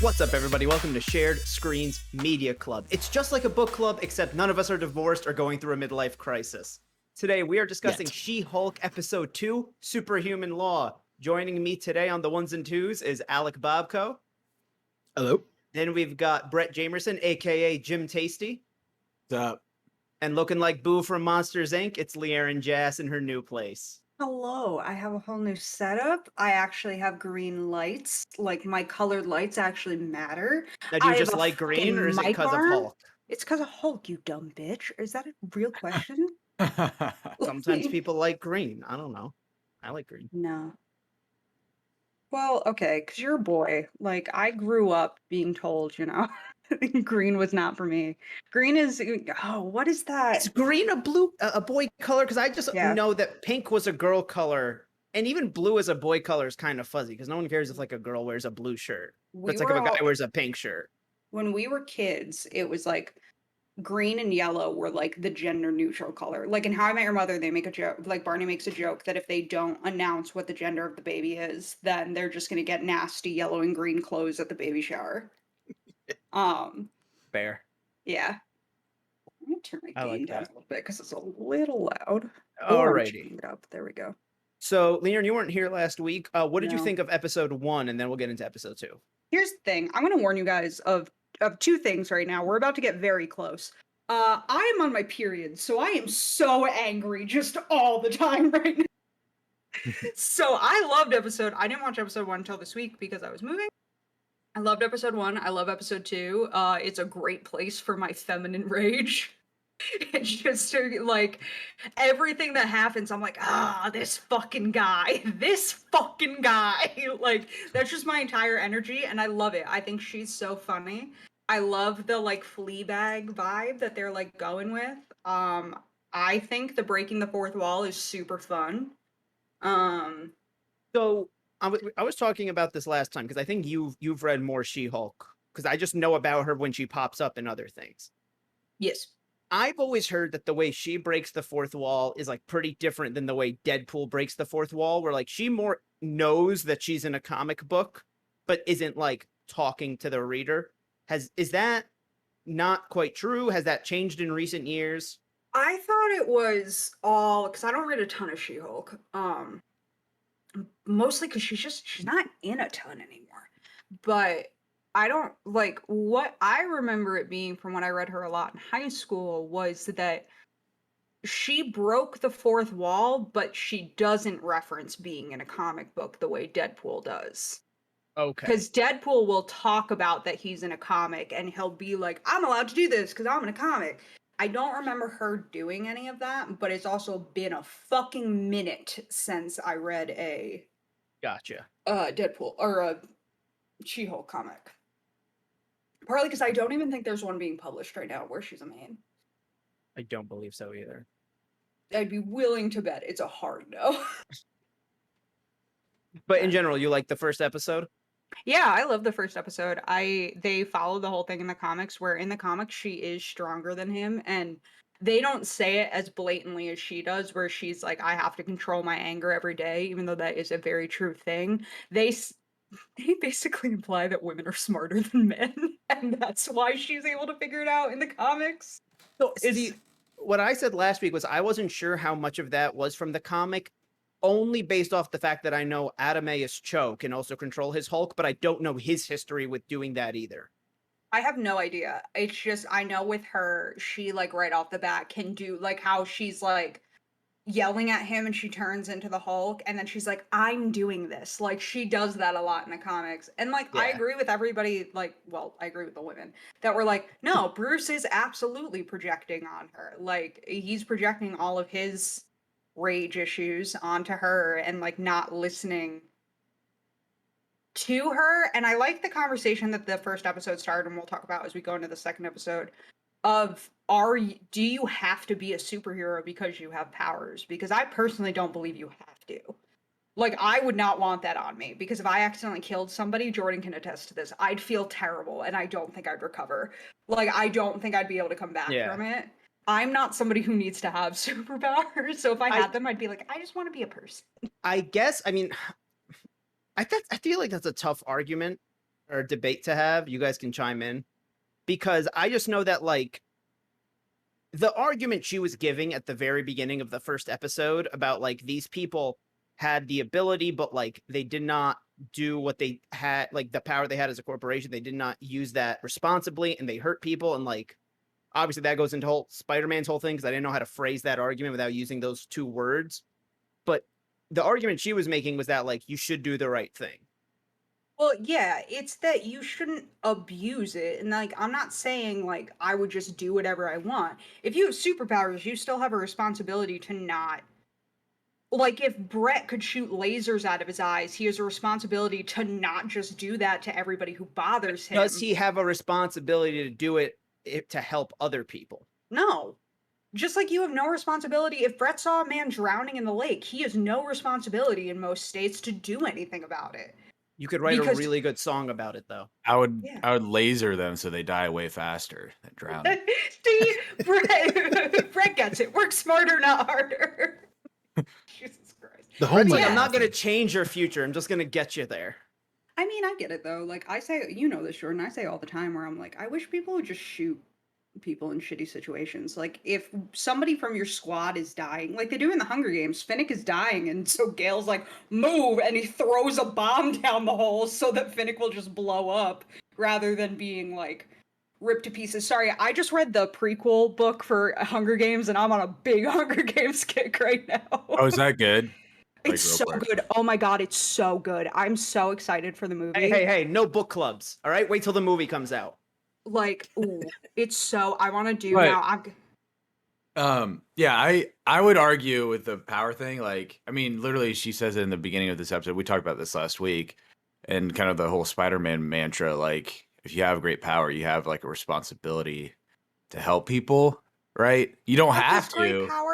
What's up, everybody? Welcome to Shared Screens Media Club. It's just like a book club, except none of us are divorced or going through a midlife crisis. Today, we are discussing She-Hulk Episode 2, Superhuman Law. Joining me today on the ones and twos is Alec Bobko. Hello. Then we've got Brett Jamerson, a.k.a. Jim Tasty. What's up? And looking like Boo from Monsters, Inc., it's Leerin Jass in her new place. Hello, I have a whole new setup. I actually have green lights. Like, my colored lights actually matter. Now, do you I have just a like green, fucking or is it mic because of arm. Hulk? It's because of Hulk, you dumb bitch. Is that a real question? Sometimes people like green. I don't know. I like green. No. Well, okay, because you're a boy. Like, I grew up being told, green was not for me. Green is, what is that? Is green a boy color? Because I just Yeah. know that pink was a girl color, and even blue as a boy color is kind of fuzzy because no one cares if like a girl wears a blue shirt. But it's like if a guy wears a pink shirt. When we were kids, it was like green and yellow were like the gender neutral color. Like in How I Met Your Mother, they make a joke, like Barney makes a joke that if they don't announce what the gender of the baby is, then they're just gonna get nasty yellow and green clothes at the baby shower. Fair. Yeah. Let me turn my gain like down that. a little bit because it's a little loud. Alrighty. It up. There we go. So, Leon, you weren't here last week. What did you No. think of episode 1? And then we'll get into episode 2. Here's the thing. I'm gonna warn you guys of two things right now. We're about to get very close. I am on my period, so I am so angry just all the time right now. So I loved I didn't watch episode 1 until this week because I was moving. I loved episode 1. I love episode 2. It's a great place for my feminine rage. It's just like everything that happens, I'm like, this fucking guy. Like, that's just my entire energy, and I love it. I think she's so funny. I love the like Fleabag vibe that they're like going with. I think the breaking the fourth wall is super fun. So I was talking about this last time because I think you've read more She-Hulk because I just know about her when she pops up in other things. Yes. I've always heard that the way she breaks the fourth wall is like pretty different than the way Deadpool breaks the fourth wall, where like she more knows that she's in a comic book, but isn't like talking to the reader. Is that not quite true? Has that changed in recent years? I thought it was all because I don't read a ton of She-Hulk. Mostly because she's not in a ton anymore. But I don't like what I remember it being from when I read her a lot in high school was that she broke the fourth wall, but she doesn't reference being in a comic book the way Deadpool does. Okay. Because Deadpool will talk about that he's in a comic and he'll be like, I'm allowed to do this because I'm in a comic. I don't remember her doing any of that, but it's also been a fucking minute since I read a Gotcha. Deadpool or a She-Hulk comic. Partly because I don't even think there's one being published right now where she's a main. I don't believe so either. I'd be willing to bet it's a hard no. But in general, you like the first episode? Yeah, I love the first episode. They follow the whole thing in the comics where in the comics she is stronger than him, and they don't say it as blatantly as she does where she's like, I have to control my anger every day, even though that is a very true thing. They basically imply that women are smarter than men, and that's why she's able to figure it out in the comics. So what I said last week was I wasn't sure how much of that was from the comic, only based off the fact that I know Adameus Cho can also control his Hulk, but I don't know his history with doing that either. I have no idea. It's just, I know with her, she like right off the bat can do like how she's like yelling at him and she turns into the Hulk and then she's like, I'm doing this. Like she does that a lot in the comics. And like, I agree with everybody, like, well, I agree with the women that were like, no, Bruce is absolutely projecting on her. Like he's projecting all of his rage issues onto her and like not listening to her. And I like the conversation that the first episode started, and we'll talk about as we go into the second episode of do you have to be a superhero because you have powers? Because I personally don't believe you have to. Like, I would not want that on me, because if I accidentally killed somebody, Jordan can attest to this, I'd feel terrible, and I don't think I'd recover. Like, I don't think I'd be able to come back from it. I'm not somebody who needs to have superpowers, so if I had them, I'd be like, I just want to be a person. I guess, I mean, I feel like that's a tough argument or debate to have. You guys can chime in, because I just know that like the argument she was giving at the very beginning of the first episode about like these people had the ability, but like they did not do what they had, like the power they had as a corporation. They did not use that responsibly, and they hurt people. And like obviously that goes into whole Spider-Man's whole thing, because I didn't know how to phrase that argument without using those two words. But the argument she was making was that like you should do the right thing. Well, yeah, it's that you shouldn't abuse it. And like, I'm not saying like I would just do whatever I want. If you have superpowers, you still have a responsibility to not. Like, if Brett could shoot lasers out of his eyes, he has a responsibility to not just do that to everybody who bothers him. Does he have a responsibility to do it to help other people? No. Just like you have no responsibility. If Brett saw a man drowning in the lake, he has no responsibility in most states to do anything about it. You could write a Because- really good song about it, though. I would Yeah. I would laser them so they die way faster than drowning. See, Brett gets it. Work smarter, not harder. Jesus Christ. The Brett's homeless. like, I'm Yeah. not going to change your future. I'm just going to get you there. I mean, I get it though. Like I say, you know this, Jordan. I say all the time where I'm like, I wish people would just shoot people in shitty situations. Like if somebody from your squad is dying, like they do in the Hunger Games, Finnick is dying, and so Gale's like, move, and he throws a bomb down the hole so that Finnick will just blow up rather than being like ripped to pieces. Sorry, I just read the prequel book for Hunger Games, and I'm on a big Hunger Games kick right now. Oh, is that good? It's real so quick. good. Oh my god, it's so good. I'm so excited for the movie. Hey, no book clubs. All right, wait till the movie comes out. Like, ooh, it's so I want to do Right. now. Yeah, I would argue with the power thing. Like, I mean, literally, she says it in the beginning of this episode. We talked about this last week, and kind of the whole Spider-Man mantra. Like, if you have great power, you have like a responsibility to help people, right? You don't have Does great to. power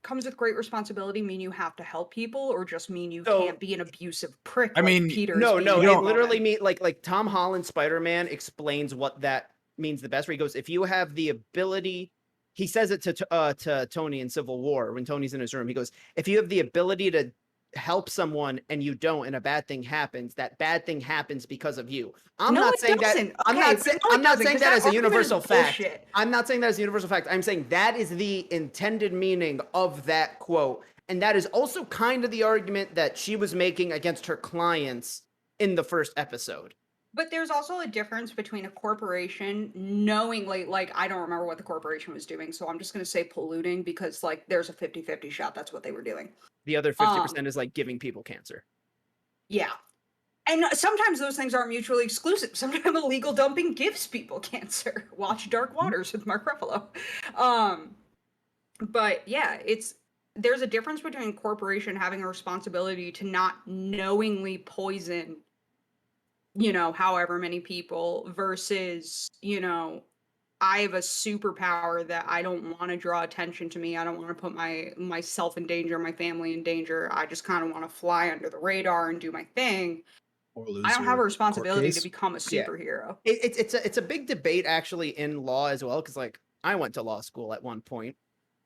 comes with great responsibility mean you have to help people, or just mean you So- can't be an abusive prick? I like mean, Peter. is No, being no, at it the literally moment? means like Tom Holland Spider-Man explains what that means the best. Where he goes, if you have the ability, he says it to Tony in Civil War when Tony's in his room. He goes, if you have the ability to help someone and you don't, and a bad thing happens, that bad thing happens because of you. I'm No, not it saying that. doesn't. I'm Okay, not but saying. no, it I'm not doesn't, saying 'cause that that as a argument is universal fact. bullshit. I'm not saying that as a universal fact. I'm saying that is the intended meaning of that quote, and that is also kind of the argument that she was making against her clients in the first episode. But there's also a difference between a corporation knowingly, like, I don't remember what the corporation was doing, so I'm just going to say polluting because, like, there's a 50-50 shot that's what they were doing. The other 50% is like giving people cancer. Yeah. And sometimes those things aren't mutually exclusive. Sometimes illegal dumping gives people cancer. Watch Dark Waters with Mark Ruffalo. But yeah, there's a difference between a corporation having a responsibility to not knowingly poison, however many people versus, I have a superpower that I don't want to draw attention to me. I don't want to put myself in danger, my family in danger. I just kind of want to fly under the radar and do my thing. Or lose I don't your have a court responsibility to case. become a Yeah. superhero. It's a big debate actually in law as well, because like I went to law school at one point,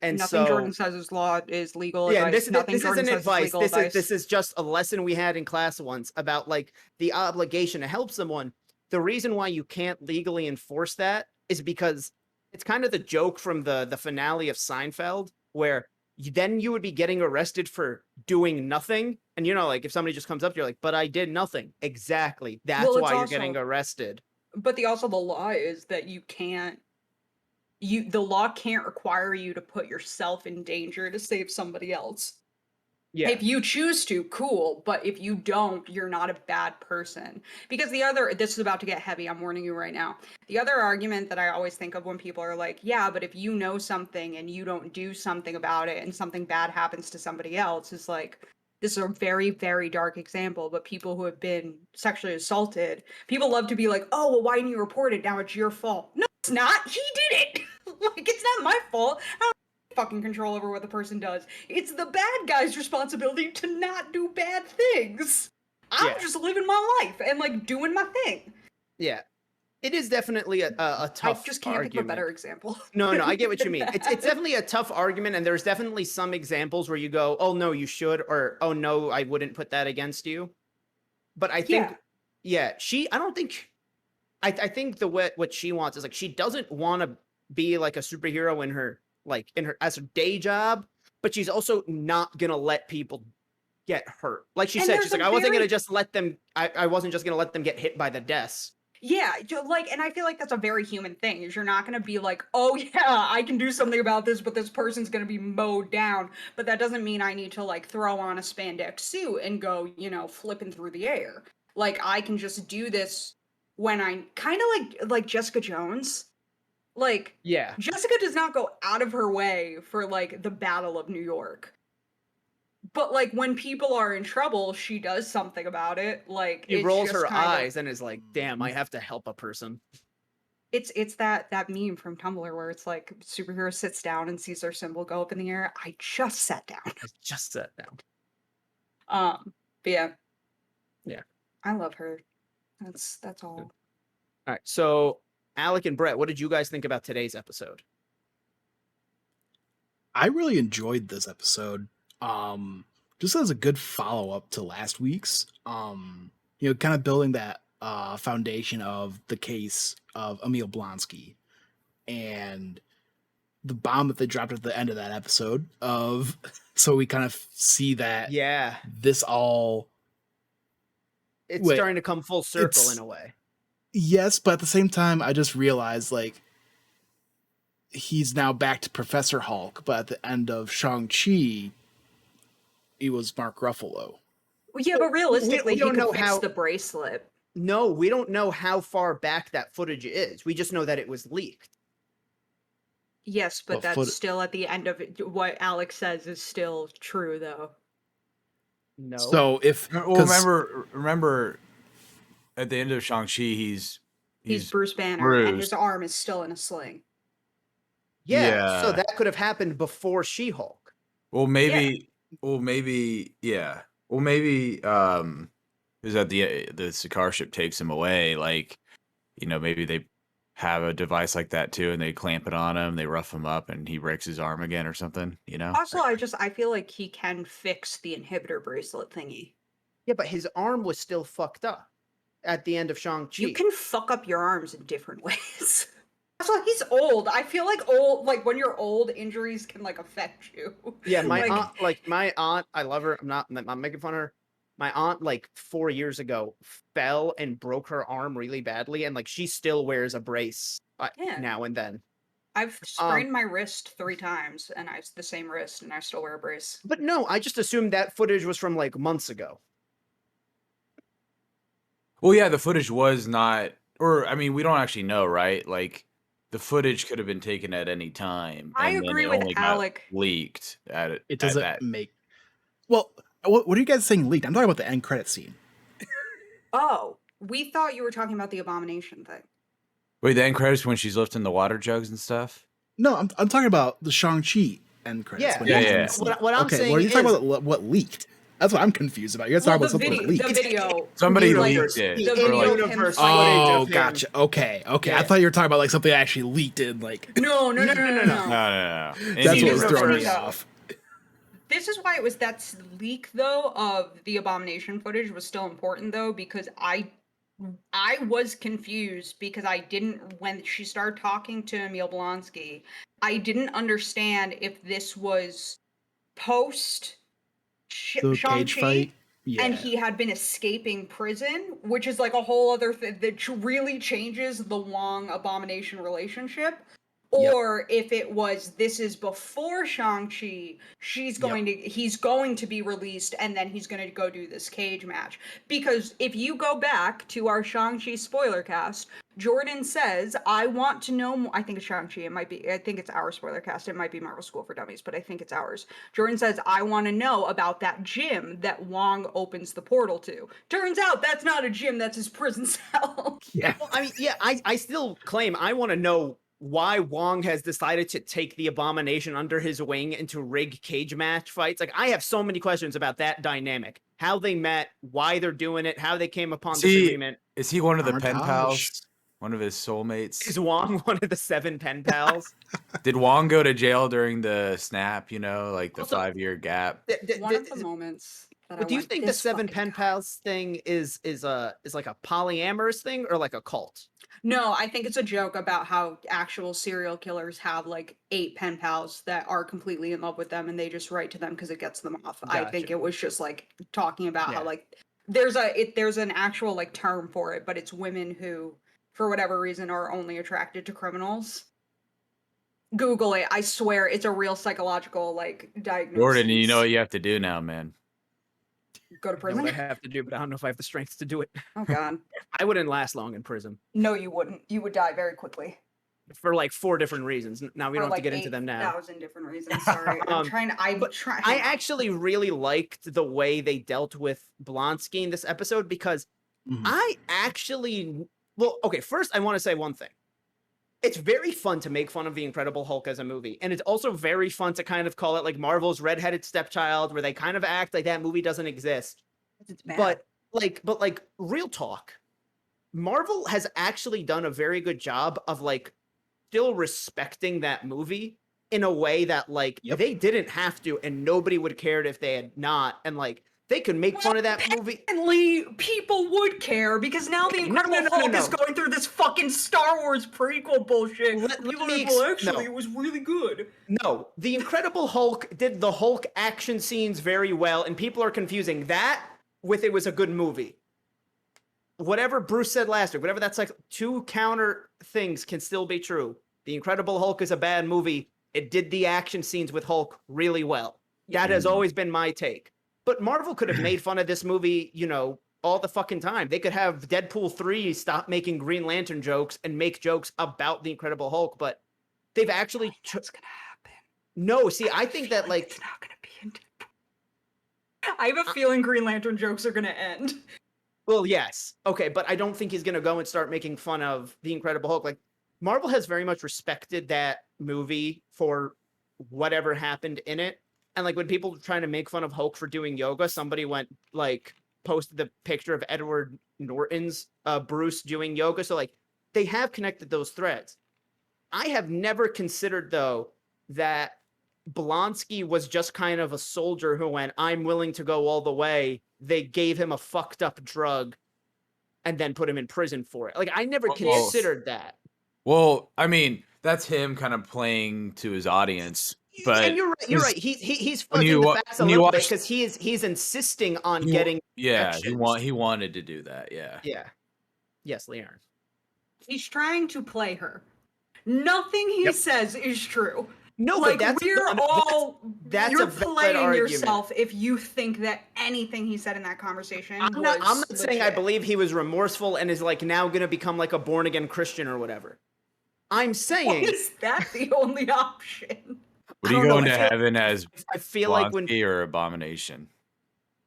and Nothing so Jordan says is law is legal yeah, and advice. Nothing this Jordan isn't says advice. is legal This advice. is just a lesson we had in class once about like the obligation to help someone. The reason why you can't legally enforce that is because it's kind of the joke from the finale of Seinfeld, where then you would be getting arrested for doing nothing, and like if somebody just comes up to you, you're like, but I did nothing. Exactly. That's Well, it's why you're also- getting arrested. But the law is that the law can't require you to put yourself in danger to save somebody else. Yeah. If you choose to, cool. But if you don't, you're not a bad person. Because this is about to get heavy. I'm warning you right now. The other argument that I always think of when people are like, yeah, but if you know something and you don't do something about it and something bad happens to somebody else, is like, this is a very, very dark example, but people who have been sexually assaulted, people love to be like, oh, well, why didn't you report it? Now it's your fault. No, it's not. He did it. Like, it's not my fault. I don't have fucking control over what the person does. It's the bad guy's responsibility to not do bad things. I'm Yeah. just living my life and like doing my thing. Yeah. It is definitely a tough I just can't argument. think of a better example. No, I get what you mean. than It's that. definitely a tough argument, and there's definitely some examples where you go, "Oh no, you should," or "Oh no, I wouldn't put that against you." But I think, Yeah, I don't think. I think what she wants is like she doesn't want to be like a superhero in her as her day job, but she's also not gonna let people get hurt. Like she And said, there's she's like, a I wasn't very gonna just let them. I wasn't just gonna let them get hit by the desk. Yeah, like, and I feel like that's a very human thing. Is you're not gonna be like, oh yeah, I can do something about this, but this person's gonna be mowed down. But that doesn't mean I need to like throw on a spandex suit and go, flipping through the air. Like I can just do this when I kind of like Jessica Jones. Like Yeah, Jessica does not go out of her way for like the Battle of New York. But like when people are in trouble, she does something about it. Like she it's rolls just her kind of eyes and is like, "Damn, I have to help a person." it's that meme from Tumblr where it's like superhero sits down and sees their symbol go up in the air. I just sat down. I just sat down. But yeah, Yeah. I love her. That's all. All right. So, Alec and Brett, what did you guys think about today's episode? I really enjoyed this episode. Just as a good follow up to last week's. Kind of building that foundation of the case of Emil Blonsky and the bomb that they dropped at the end of that episode of so we kind of see that Yeah, this all it's Wait, starting to come full circle it's- in a way. yes, but at the same time I just realized like he's now back to Professor Hulk, but at the end of Shang-Chi he was Mark Ruffalo. Well, yeah, but realistically, we don't he could know fix how- the bracelet. No, we don't know how far back that footage is. We just know that it was leaked. Yes, but What that's still at the end of it. What Alex says is still true, though. No. So if Well, 'cause- remember, at the end of Shang-Chi, he's Bruce Banner, and Bruce. his arm is still in a sling. Yeah, so Yeah. that could have happened before She-Hulk. Well, maybe. Yeah. Well, maybe. Is that the Sakaar ship takes him away? Like, maybe they have a device like that too, and they clamp it on him, they rough him up, and he breaks his arm again or something. Also, I feel like he can fix the inhibitor bracelet thingy. Yeah, but his arm was still fucked up at the end of Shang-Chi. You can fuck up your arms in different ways. Also, he's old. I feel like when you're old, injuries can like affect you. Yeah, my Like- aunt, I love her. I'm not making fun of her. My aunt, like 4 years ago, fell and broke her arm really badly, and like she still wears a brace Yeah. now and then. I've sprained my wrist 3 times, and I have the same wrist, and I still wear a brace. But no, I just assumed that footage was from like months ago. Well, yeah, the footage was not, or I mean, we don't actually know, right? Like, the footage could have been taken at any time. I and then agree it with only got Alec. leaked at it. it doesn't that. make well what are you guys saying leaked? I'm talking about the end credit scene. Oh, we thought you were talking about the Abomination thing. Wait, the end credits when she's lifting the water jugs and stuff. No, I'm talking about the Shang-Chi end credits. Yeah, when yeah, he's in yeah. the scene. What I'm okay, saying what are you talking is- about? What leaked? That's what I'm confused about. You guys Well, talking about something that leaked. the video. Somebody like, leaked it. The In video of him universe fighting. footage Oh, of him. gotcha. Okay. Yeah. I thought you were talking about like something that actually leaked in like. No. No. Oh. That's what was universe. throwing me Yeah. off. This is why it was that leak though of the Abomination footage was still important though, because I was confused because I didn't, when she started talking to Emil Blonsky, I didn't understand if this was post The Shang-Chi cage fight. Yeah. and he had been escaping prison, which is like a whole other thing that really changes the Wong Abomination relationship. Yep. Or if it was this is before Shang-Chi, he's going to be released and then he's going to go do this cage match. Because if you go back to our Shang-Chi spoiler cast, Jordan says, I want to know more. I think it's Shang-Chi. I think it's our spoiler cast. It might be Marvel School for Dummies, but I think it's ours. Jordan says, I want to know about that gym that Wong opens the portal to. Turns out that's not a gym, that's his prison cell. Yeah. Well, I mean, yeah, I still claim I want to know why Wong has decided to take the Abomination under his wing and to rig cage match fights. Like, I have so many questions about that dynamic. How they met, why they're doing it, how they came upon this agreement. Is he one of the pen Armitage. pals? One of his soulmates? Is Wong one of the 7 pen pals? Did Wong go to jail during the snap? Like the Also- 5-year gap? One of the moments. that But I do you went, think the "This seven fucking pen guy." pals thing is like a polyamorous thing or like a cult? No, I think it's a joke about how actual serial killers have like 8 pen pals that are completely in love with them and they just write to them because it gets them off. I think Gotcha. it was just like talking about how Yeah. like there's an actual like term for it, but it's women who for whatever reason are only attracted to criminals. Google it. I swear it's a real psychological like Jordan, you know diagnosis. what you have to do now, man. Go to I know what I prison. have to do, but I don't know if I have the strength to do it. Oh god. I wouldn't last long in prison No, you wouldn't. You would die very quickly. for like 4 different reasons. Now we For don't have to like get into them now. 8,000 different reasons. Sorry. I'm But trying. I actually really liked the way they dealt with Blonsky in this episode because Mhm. I actually, well, okay, first I want to say one thing. It's very fun to make fun of the Incredible Hulk as a movie, and it's also very fun to kind of call it like Marvel's redheaded stepchild, where they kind of act like that movie doesn't exist. It's bad. But like real talk, Marvel has actually done a very good job of like still respecting that movie in a way that like Yep. they didn't have to, and nobody would cared if they had not, and like they could make fun of that movie. Apparently, people would care because now the No, Incredible no, no, Hulk no, is no. going through this fucking Star Wars prequel bullshit. Let People are me like, well, ex- actually, no. it was really good. No, the Incredible Hulk did the Hulk action scenes very well, and people are confusing that with it was a good movie. Whatever Bruce said last week, whatever that's like, 2 counter things can still be true. The Incredible Hulk is a bad movie. It did the action scenes with Hulk really well. That has always been my take. But Marvel could have made fun of this movie, you know, all the fucking time. They could have Deadpool 3 stop making Green Lantern jokes and make jokes about the Incredible Hulk, but they've actually What's gonna happen? no, see, I think that like it's not gonna be in Deadpool. I have a feeling Green Lantern jokes are gonna end. well, yes. Okay, but I don't think he's going to go and start making fun of the Incredible Hulk. Like Marvel has very much respected that movie for whatever happened in it. And like when people were trying to make fun of Hulk for doing yoga, somebody went like posted the picture of Edward Norton's Bruce doing yoga. So like they have connected those threads. I have never considered though that Blonsky was just kind of a soldier who went, I'm willing to go all the way. They gave him a fucked up drug and then put him in prison for it. Like I never Well, considered that. Well, I mean, that's him kind of playing to his audience. But and you're right. You're his- right. He's when fudging you the wa- facts a when you little bit watch- because he's insisting on he wa- getting yeah, actions. he wanted to do that. Yeah. Yeah. Yes, Leon. He's trying to play her. Nothing he Yep. says is true. No, Like but that's we're no, all that's you're a valid playing argument. yourself if you think that anything he said in that conversation I'm was not saying I legit. believe he was remorseful and is like now going to become like a born again Christian or whatever. I'm Why saying is that the only option? Would I he don't go know, into I feel- heaven as I feel like when Blonsky or Abomination?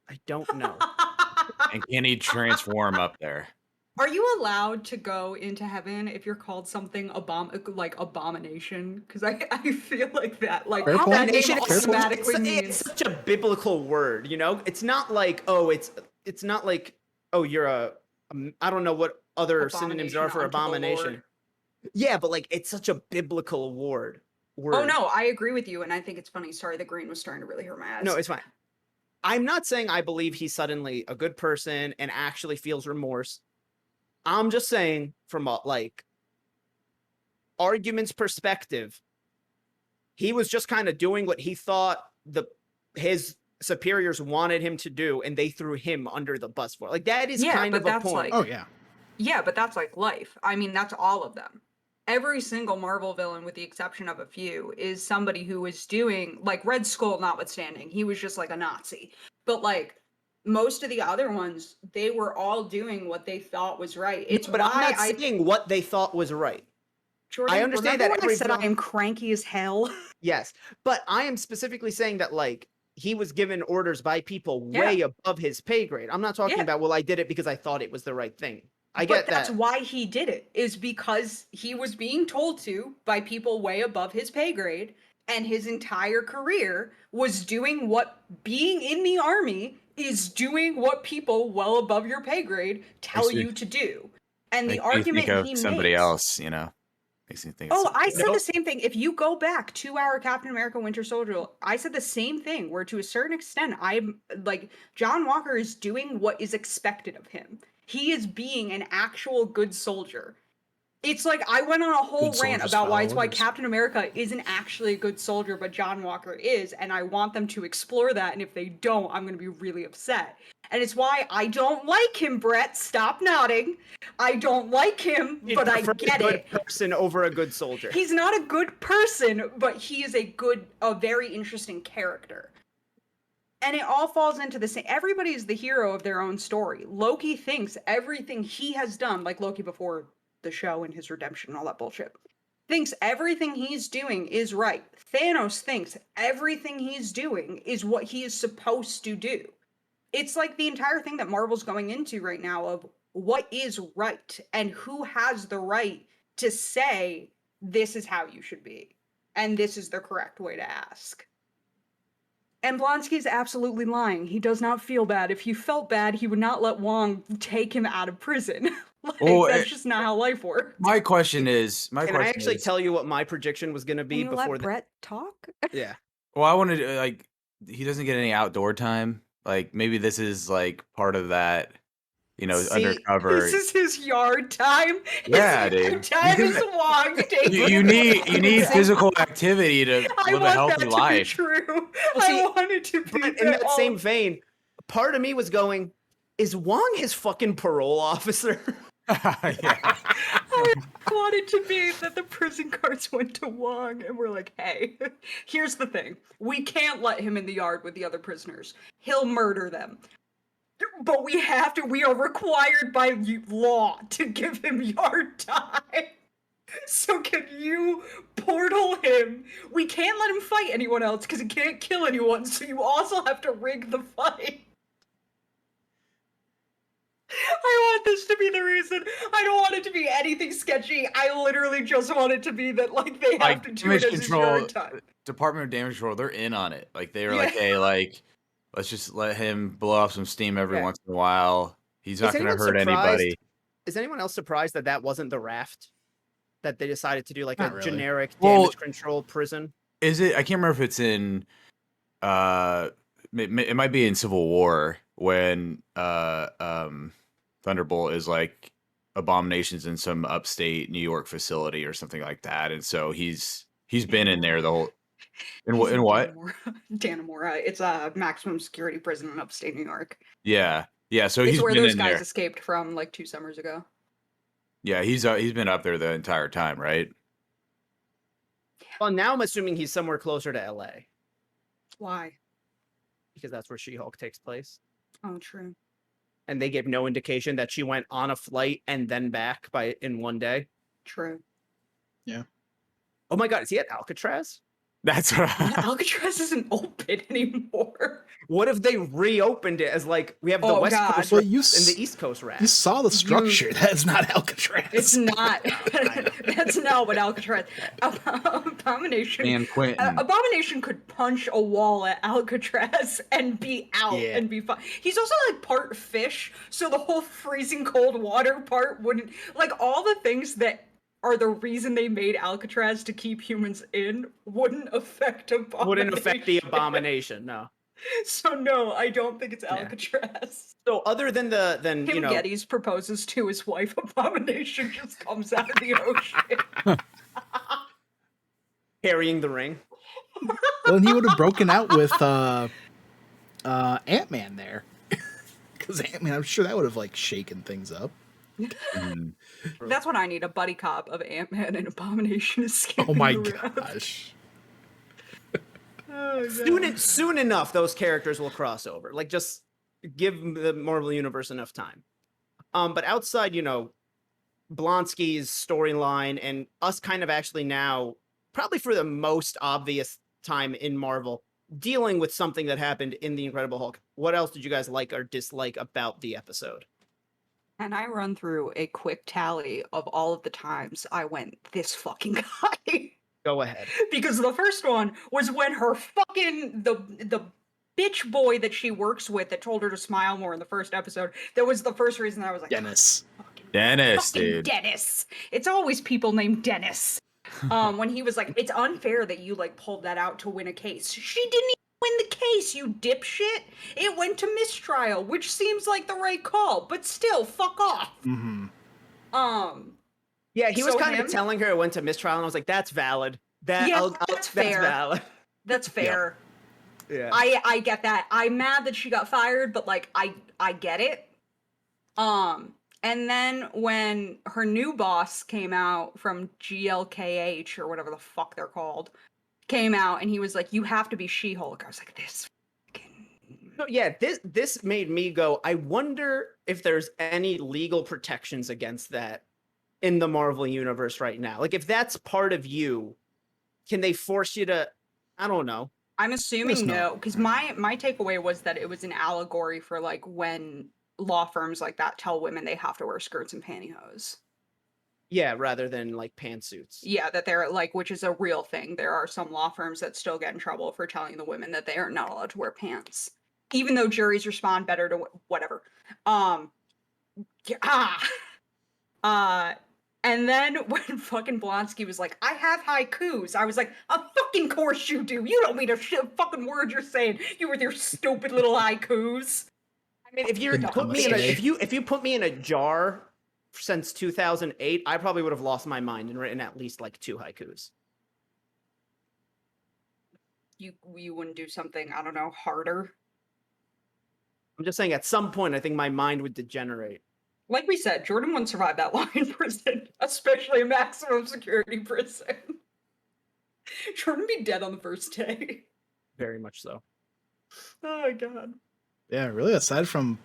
I don't know. And can he transform up there? Are you allowed to go into heaven if you're called something like abomination? Because I feel like that Fair point. that name Abomination is automatically it's means such a biblical word, you know? It's not like, oh, it's not like, oh, you're I don't know what other synonyms there are for Abomination unto the abomination. Yeah, but like it's such a biblical word. Oh no, I agree with you, and I think it's funny. Sorry, the green was starting to really hurt my eyes. No, it's fine. I'm not saying I believe he's suddenly a good person and actually feels remorse. I'm just saying from a like argument's perspective, he was just kind of doing what he thought his superiors wanted him to do, and they threw him under the bus for it. Like that is kind of a point. Oh yeah. Yeah, but that's like life. I mean, that's all of them. Every single Marvel villain, with the exception of a few, is somebody who was doing, like Red Skull notwithstanding, he was just like a Nazi. But like most of the other ones, they were all doing what they thought was right. It's but why I'm not saying what they thought was right. Jordan, I understand remember that when I every said villain- I am cranky as hell. Yes, but I am specifically saying that like he was given orders by people way above his pay grade. I'm not talking about, well, I did it because I thought it was the right thing. I get But that's that. why he did it, is because he was being told to by people way above his pay grade, and his entire career was doing what being in the army is doing what people well above your pay grade tell you to do. And the argument he makes, somebody else, you know. makes me think. Oh, I said Nope. the same thing. If you go back to our Captain America Winter Soldier, I said the same thing, where to a certain extent, I'm like, John Walker is doing what is expected of him. He is being an actual good soldier. It's like I went on a whole Good rant soldiers about why follow it's why orders. Captain America isn't actually a good soldier, but John Walker is, and I want them to explore that, and if they don't, I'm gonna be really upset. And it's why I don't like him, Brett. Stop nodding. I don't like him, You'd but I prefer get a good it. person over a good soldier. He's not a good person, but he is a very interesting character. And it all falls into the same. Everybody is the hero of their own story. Loki thinks everything he has done, like Loki before the show and his redemption and all that bullshit, thinks everything he's doing is right. Thanos thinks everything he's doing is what he is supposed to do. It's like the entire thing that Marvel's going into right now of what is right and who has the right to say this is how you should be and this is the correct way to ask. And Blonsky is absolutely lying. He does not feel bad. If he felt bad, he would not let Wong take him out of prison. That's just not how life works. My question is, Can I actually tell you what my prediction was going to be Can you before let Brett talk? Yeah. Well, I wanted to, like, he doesn't get any outdoor time. Like, maybe this is like part of that, you know, See, undercover. This is his yard time. Yeah, his dude. yard time is Wong taking You need physical activity to I live a want healthy that to life. be true. Well, see, I want it to be But in that same vein, part of me was going, is Wong his fucking parole officer? Yeah. I want it to be that the prison guards went to Wong and were like, hey, here's the thing. We can't let him in the yard with the other prisoners. He'll murder them. But we are required by law to give him yard time. So can you portal him? We can't let him fight anyone else because he can't kill anyone, so you also have to rig the fight. I want this to be the reason. I don't want it to be anything sketchy. I literally just want it to be that, like, they have to do it as his yard time. Department of Damage Control, they're in on it. Like, they're Yeah. like, hey, like, let's just let him blow off some steam every once in a while. He's not going to hurt anybody. Is anyone else surprised that that wasn't the Raft? That they decided to do like Not a really. generic Well, damage control prison? Is it? I can't remember if it's in. It might be in Civil War when Thunderbolt is like Abomination's in some upstate New York facility or something like that, and so he's been in there the whole. In what? Dannemora. It's a maximum security prison in upstate New York. Yeah. So It's he's where been those in guys there. escaped from like 2 summers ago. Yeah, he's been up there the entire time, right? Well, now I'm assuming he's somewhere closer to LA Why? because that's where She-Hulk takes place. Oh, true. And they gave no indication that she went on a flight and then back in one day. True. Oh my God, is he at Alcatraz? That's what Alcatraz isn't open anymore. What if they reopened it as like we have the Oh, West God. Coast Well, Raft you and the East Coast Raft? You saw the structure. That's not Alcatraz. It's not. That's not what Alcatraz. Abomination. Dan Quentin. Abomination could punch a wall at Alcatraz and be out Yeah. and be fine. He's also like part fish, so the whole freezing cold water part wouldn't, like, all the things that are the reason they made Alcatraz to keep humans in wouldn't affect Abomination. Wouldn't affect the Abomination, no. So no, I don't think it's Alcatraz. So other than Him you know, Geddes proposes to his wife, Abomination just comes out of the ocean. carrying the ring. Well, and he would have broken out with Ant-Man there. Because Ant-Man, I'm sure that would have like shaken things up. Mhm. That's what I need, a buddy cop of Ant-Man and Abomination escaping Oh my around. gosh. Oh, God. Soon enough, those characters will cross over. Like, just give the Marvel Universe enough time. But outside, you know, Blonsky's storyline and us kind of actually now, probably for the most obvious time in Marvel, dealing with something that happened in The Incredible Hulk. What else did you guys like or dislike about the episode? And I run through a quick tally of all of the times I went, this fucking guy. Go ahead. Because the first one was when her fucking, the bitch boy that she works with that told her to smile more in the first episode, that was the first reason I was like, Dennis. fucking Dennis, Fucking dude. Dennis. It's always people named Dennis. When he was like, it's unfair that you like pulled that out to win a case. She didn't even win the case, you dipshit. It went to mistrial, which seems like the right call, but still, fuck off. Mm-hmm. Yeah, he was So kind him- of telling her it went to mistrial, and I was like, "That's valid. Yeah, that's That's fair. valid." That's fair. Yeah. I get that. I'm mad that she got fired, but like I get it. And then when her new boss came out from GLKH or whatever the fuck they're called, came out and he was like, "You have to be She-Hulk." I was like, "This fucking." So yeah, this made me go, I wonder if there's any legal protections against that in the Marvel universe right now. Like if that's part of you, can they force you to, I don't know. I'm assuming not. no, because my takeaway was that it was an allegory for like when law firms like that tell women they have to wear skirts and pantyhose. Yeah, rather than like pantsuits. Yeah, that they're like, which is a real thing. There are some law firms that still get in trouble for telling the women that they are not allowed to wear pants, even though juries respond better to whatever. And then when fucking Blonsky was like, "I have haikus," I was like, "Of fucking course you do. You don't mean a fucking word you're saying. You with your stupid little haikus." I mean, if you put me in a, if you put me in a jar since 2008, I probably would have lost my mind and written at least like 2 haikus. You wouldn't do something, I don't know, harder. I'm just saying, at some point, I think my mind would degenerate. Like we said, Jordan wouldn't survive that long in prison, especially a maximum security prison. Jordan would be dead on the first day. Very much so. Oh my god. Yeah, really, aside from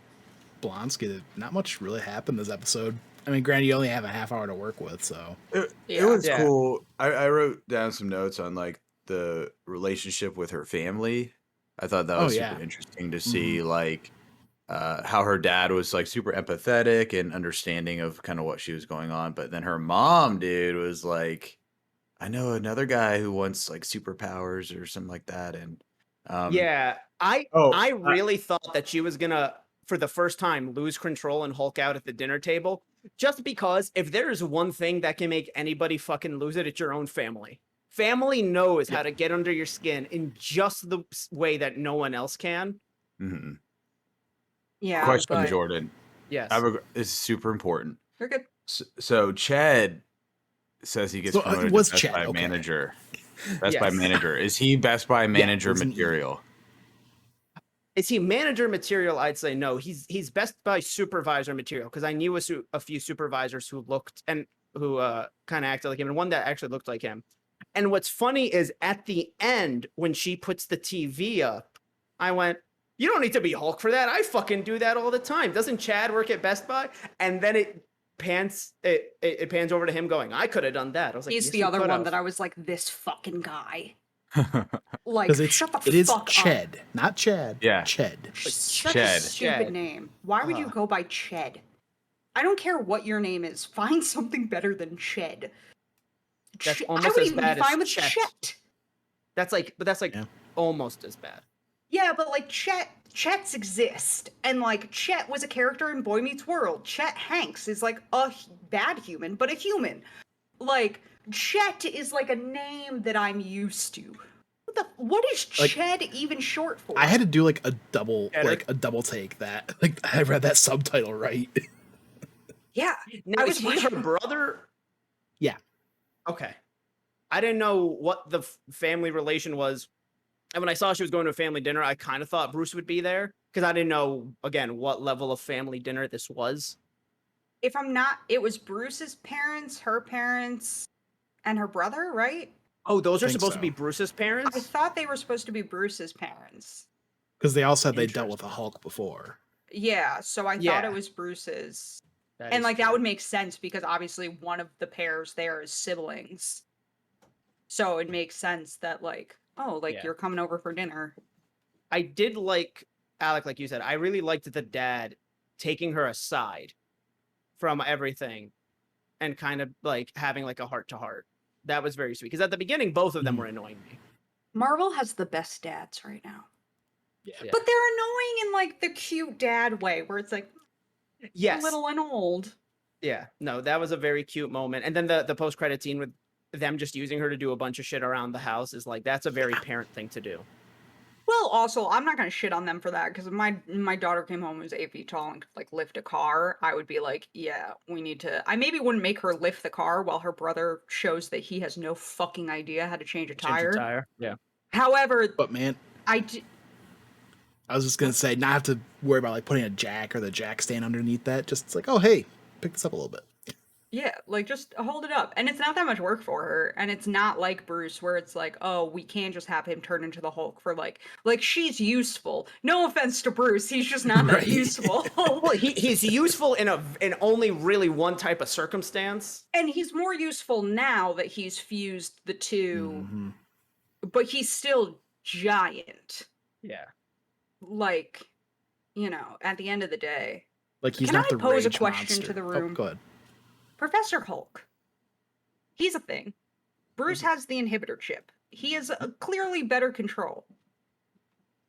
Blonsky, not much really happened this episode. I mean, granted, you only have a half hour to work with, so. It was Yeah. cool. I wrote down some notes on like the relationship with her family. I thought that Oh, was yeah. super interesting to see, like how her dad was like super empathetic and understanding of kind of what she was going on, but then her mom, dude, was like, I know another guy who wants like superpowers or something like that, and Yeah, I I- really thought that she was gonna, for the first time, lose control and Hulk out at the dinner table. Just because if there is one thing that can make anybody fucking lose it, it's your own family. Family knows how to get under your skin in just the way that no one else can. Mhm. Yeah. Question, but Jordan. Yes. This is super important. you're good. So Chad says he gets So, promoted what's to Best Chad? Buy Okay. manager. Best Buy Yes. manager. Is he Best Buy manager isn't he? material? Is he manager material? I'd say no. He's Best Buy supervisor material, because I knew a few supervisors who looked and who kind of acted like him, and one that actually looked like him. And what's funny is at the end when she puts the TV up, I went, "You don't need to be Hulk for that. I fucking do that all the time. Doesn't Chad work at Best Buy?" And then it pans over to him going, "I could have done that." I was like, He's "Yes, the you other could one have." that I was like, this fucking guy. Like, Because shut the it is fuck up. Ched, not Chad. Yeah. Ched. Such Ched. a stupid Ched. name. Why would you Ugh. go by Ched? I don't care what your name is. Find something better than Ched. That's I almost would as even bad be as fine with Chet. Chet. That's like Yeah. almost as bad. Yeah, but like Chets exist, and like Chet was a character in Boy Meets World. Chet Hanks is like a bad human, but a human. Like Chet is like a name that I'm used to. What is Like, Ched even short for? I had to do like a double Cheddar. take that. Like I read that subtitle right. Yeah, Now, I is was he her watching- brother? Yeah. Okay. I didn't know what the family relation was. And when I saw she was going to a family dinner, I kind of thought Bruce would be there, because I didn't know, again, what level of family dinner this was. If I'm not, it was Bruce's parents, her parents, and her brother, right? Oh, those are think supposed to so. be Bruce's I parents? thought they were supposed to be Bruce's parents. Because they all said they dealt with a Hulk before. Yeah, so I thought Yeah. it was Bruce's. That And is like that true. would make sense because obviously one of the pairs there is siblings. So it makes sense that like, oh, like Yeah. you're coming over for dinner. I did like, Alec, like you said, I really liked the dad taking her aside from everything and kind of like having like a heart to heart. That was very sweet. Because at the beginning, both of them were annoying me. Marvel has the best dads right now. Yeah. Yeah. But they're annoying in like the cute dad way where it's like Yes. little and old. Yeah, no, that was a very cute moment. And then the post credit scene with them just using her to do a bunch of shit around the house is like that's a very parent thing to do. Well, also, I'm not gonna shit on them for that because if my daughter came home and was 8 feet tall and could like lift a car, I would be like, yeah, we need to. I maybe wouldn't make her lift the car while her brother shows that he has no fucking idea how to change a Change a tire. tire. Yeah. However, But man, I d- I was just gonna say, not have to worry about like putting a jack or the jack stand underneath that. Just it's like, oh hey, pick this up a little bit. yeah, like just hold it up. And it's not that much work for her. And it's not like Bruce where it's like, oh, we can't just have him turn into the Hulk for like she's useful. No offense to Bruce, he's just not that Right. useful. Well, he's useful in only really one type of circumstance. And he's more useful now that he's fused the two, Mhm. but he's still giant. Yeah. Like, at the end of the day. Like he's Can not I the pose a rage question monster. to the Oh, room? go ahead. Professor Hulk. He's a thing. Bruce has the inhibitor chip. He has a clearly better control.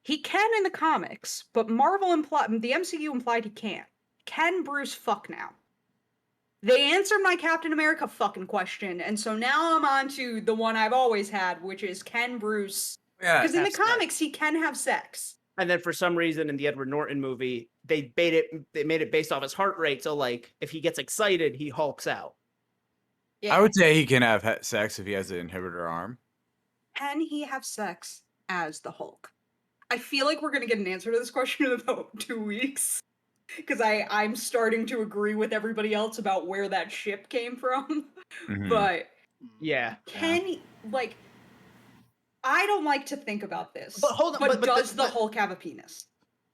He can in the comics, but the MCU implied he can't. Can Bruce fuck now? They answered my Captain America fucking question, and so now I'm on to the one I've always had, which is can Bruce... Yeah. Because in the have sex. comics, he can have sex. And then for some reason in the Edward Norton movie, they made it based off his heart rate. So like if he gets excited, he hulks out. I would say he can have sex if he has the inhibitor arm. Can he have sex as the Hulk? I feel like we're going to get an answer to this question in about 2 weeks. Because I'm starting to agree with everybody else about where that ship came from. Mhm. But Yeah. can he, I don't like to think about this. But hold on, But, but does the Hulk have a penis?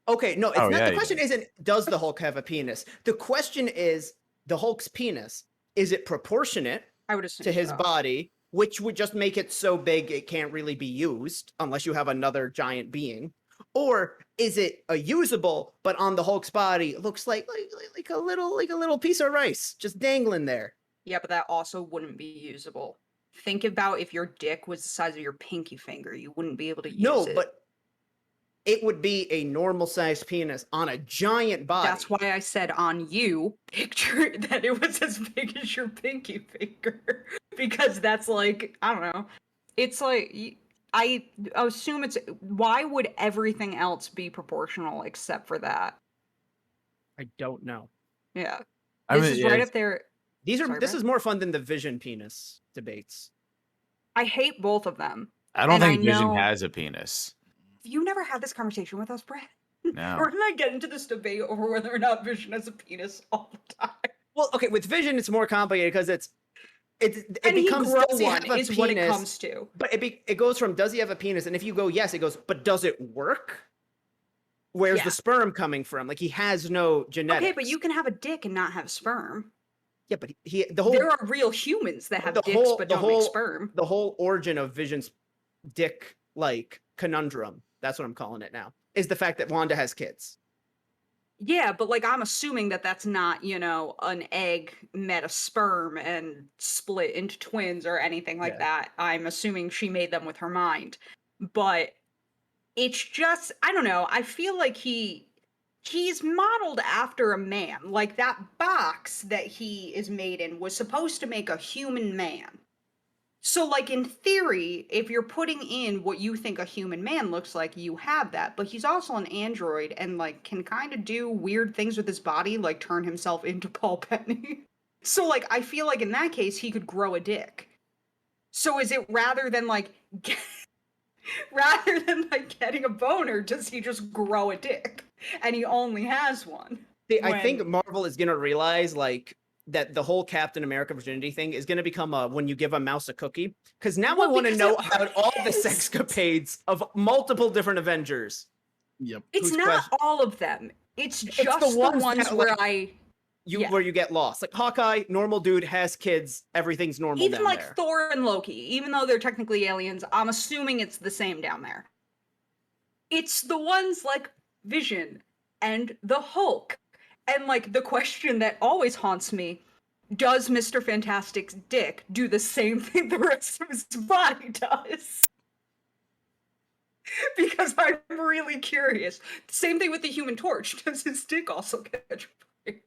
Okay, no, it's Oh, not. yeah, The he question does. isn't does the Hulk have a penis? The question is the Hulk's penis. Is it proportionate I would assume to his so. body, which would just make it so big it can't really be used unless you have another giant being? Or is it a usable, but on the Hulk's body it looks like a little piece of rice just dangling there? Yeah, but that also wouldn't be usable. Think about if your dick was the size of your pinky finger. You wouldn't be able to use No, it. but it would be a normal sized penis on a giant body. That's why I said on you, picture that it was as big as your pinky finger. Because that's like, I don't know. It's like, I assume it's, why would everything else be proportional except for that? I don't know. Yeah. I This mean, is right it's- up there. Sorry, This Brad? is more fun than the Vision penis debates. I hate both of them. I don't And think I Vision know- has a penis. You never had this conversation with us, Brad. No. We're gonna get into this debate over whether or not Vision has a penis all the time. Well, okay, with Vision it's more complicated because it And becomes he grow does he one have a is penis? what it comes to. But it goes from does he have a penis, and if you go yes, it goes but does it work? Where's Yeah. the sperm coming from? Like he has no genetics. Okay, but you can have a dick and not have sperm. yeah, but the whole There are real humans that have the dicks whole- but the don't make whole- sperm. the whole origin of Vision's dick conundrum. That's what I'm calling it now. Is the fact that Wanda has kids. Yeah, but I'm assuming that that's not, an egg met a sperm and split into twins or anything like Yeah. that. I'm assuming she made them with her mind. But it's just, I don't know. I feel like he's modeled after a man. Like that box that he is made in was supposed to make a human man. So, in theory, if you're putting in what you think a human man looks like, you have that. But he's also an android and, can kind of do weird things with his body, like turn himself into Paul Bettany. So, I feel like in that case, he could grow a dick. So, is it rather than, getting a boner, does he just grow a dick? And he only has one. See, I think Marvel is gonna realize that the whole Captain America virginity thing is gonna become a when you give a mouse a cookie. Because now I want to because know it about all the is. sexcapades of multiple different Avengers. Yep. It's Whose not question- all of them. It's just the the ones ones that, where Yeah. Where you get lost. Like Hawkeye, normal dude, has kids, everyth's normal even down there. Thor and Loki, even though they're technically aliens, I'm assuming it's the same down there. It's the ones like Vision and the Hulk. And the question that always haunts me, does Mr. Fantastic's dick do the same thing the rest of his body does? Because I'm really curious. Same thing with the Human Torch. Does his dick also catch fire?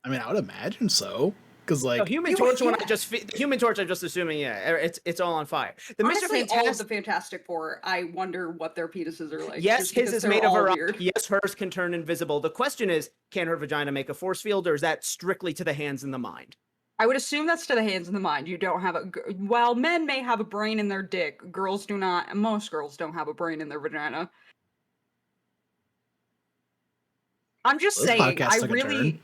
I mean, I would imagine so. Because No, like, Human You- Torch. When I yeah. just Human Torch, I'm just assuming it's all on fire. The Mr. Honestly, all of the Fantastic. Fantastic Four, I wonder what their penises are like. Yes, just his because is they're made of all a rock. weird. Yes, hers can turn invisible. The question is, can her vagina make a force field, or is that strictly to the hands and the mind? I would assume that's to the hands and the mind. You don't have a. While men may have a brain in their dick, girls do not. And most girls don't have a brain in their vagina. I'm just this saying. podcast I took a really. turn.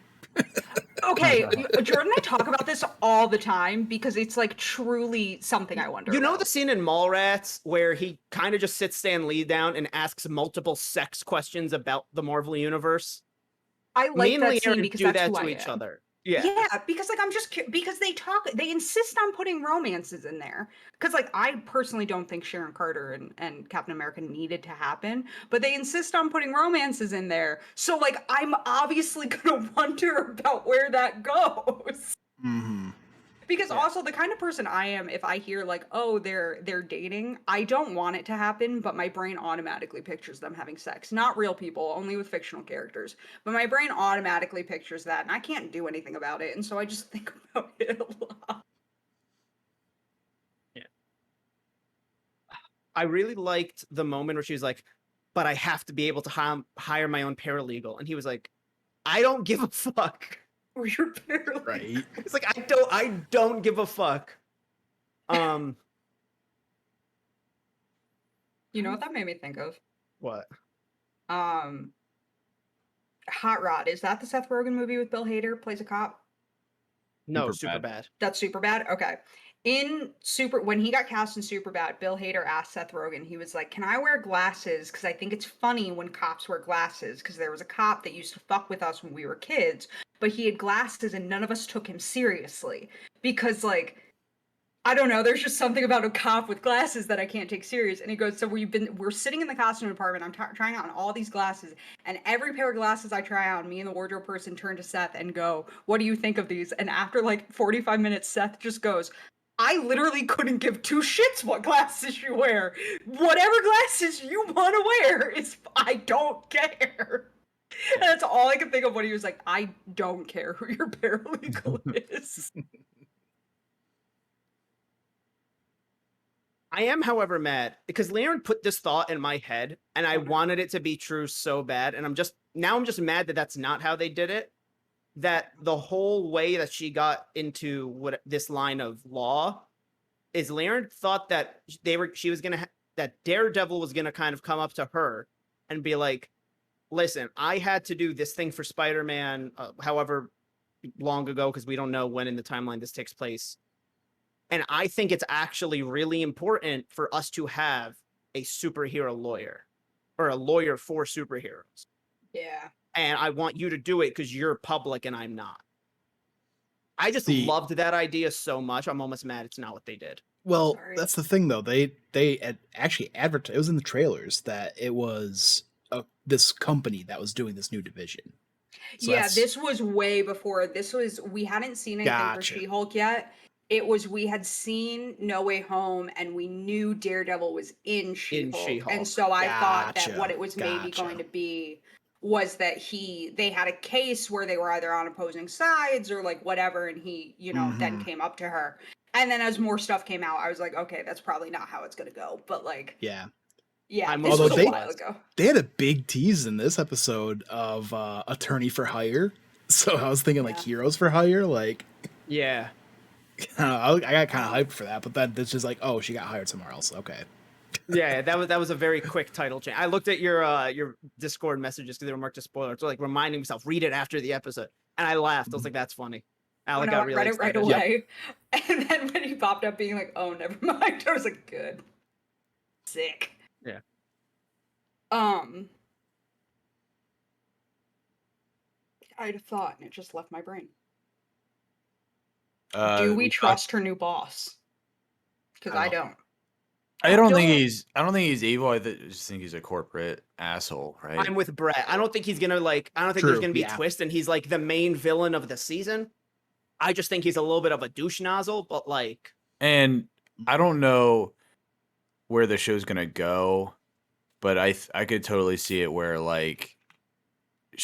Okay, Jordan and I talk about this all the time because it's like truly something I wonder. You know about. the scene in Mallrats where he kind of just sits Stan Lee down and asks multiple sex questions about the Marvel universe? I Me like and that scene Leanne because do that's that who to I each am. other. Yeah. Yeah, because like I'm just because they insist on putting romances in there. Because like I personally don't think Sharon Carter and Captain America needed to happen, but they insist on putting romances in there. So like I'm obviously gonna wonder about where that goes. Mm-hmm. Because Yeah. also the kind of person I am, if I hear like, oh, they're dating, I don't want it to happen, but my brain automatically pictures them having sex. Not real people, only with fictional characters. But my brain automatically pictures that, and I can't do anything about it, and so I just think about it a lot. I really liked the moment where she was like, but I have to be able to hire my own paralegal. And he was like, I don't give a fuck. Or you're barely Right. It's like, I don't give a fuck. You know what that made me think of? What? Um, Hot Rod. Is that the Seth Rogen movie with Bill Hader plays a cop? No, Super super bad. bad. That's super bad. Okay. When he got cast in Superbad, Bill Hader asked Seth Rogen, he was like, "Can I wear glasses? Because I think it's funny when cops wear glasses. Because there was a cop that used to fuck with us when we were kids, but he had glasses and none of us took him seriously. Because, like, I don't know, there's just something about a cop with glasses that I can't take serious." And he goes, "So we're sitting in the costume department. I'm trying on all these glasses, and every pair of glasses I try on, me and the wardrobe person turn to Seth and go, 'What do you think of these?' And after like 45 minutes, Seth just goes, 'I literally couldn't give two shits what glasses you wear. Whatever glasses you want to wear is, I don't care.'" And that's all I could think of when he was like, "I don't care who your paralegal is." I am, however, mad because Laren put this thought in my head and I Oh, no. wanted it to be true so bad. And I'm just mad that that's not how they did it. That the whole way that she got into what this line of law is Laren thought that she was going to, that Daredevil was going to kind of come up to her and be like, listen, I had to do this thing for Spider-Man, however long ago, because we don't know when in the timeline this takes place. And I think it's actually really important for us to have a superhero lawyer or a lawyer for superheroes. Yeah. And I want you to do it because you're public and I'm not. I just See- loved that idea so much. I'm almost mad it's not what they did. Well, Sorry. that's the thing though. They actually advertised. It was in the trailers that it was this company that was doing this new division. So Yeah, that's- this was way before. We hadn't seen anything for Gotcha. She-Hulk yet. We had seen No Way Home and we knew Daredevil was in She-Hulk. She-Hulk. And so I thought that Gotcha, what it was maybe gotcha. going to be was that they had a case where they were either on opposing sides or like whatever, and he, then Mhm. came up to her. And then as more stuff came out, I was like, okay, that's probably not how it's gonna go. But like, Yeah. yeah, I'm this also was a they- while ago. They had a big tease in this episode of Attorney for Hire. So I was thinking like Yeah. Heroes for Hire. Like, Yeah. I don't know, I got kind of hyped for that, but then it's just like, oh, she got hired somewhere else. Okay. Yeah, that was a very quick title change. I looked at your Discord messages because they were marked as spoilers. So like reminding myself, read it after the episode. And I laughed. I was like, that's funny. Alec Oh, no, got I really read it right excited. away. And then when he popped up being like, "Oh, never mind," I was like, good. Sick. Yeah. I had a thought and it just left my brain. Uh, Do we talked- trust her new boss? Because I don't. I don't think he's evil. Just think he's a corporate asshole, right? I'm with Brett. I don't think he's gonna I don't think there's True, gonna be yeah. a twist and he's like the main villain of the season. I just think he's a little bit of a douche nozzle, but like And I don't know where the show's gonna go, but I could totally see it where like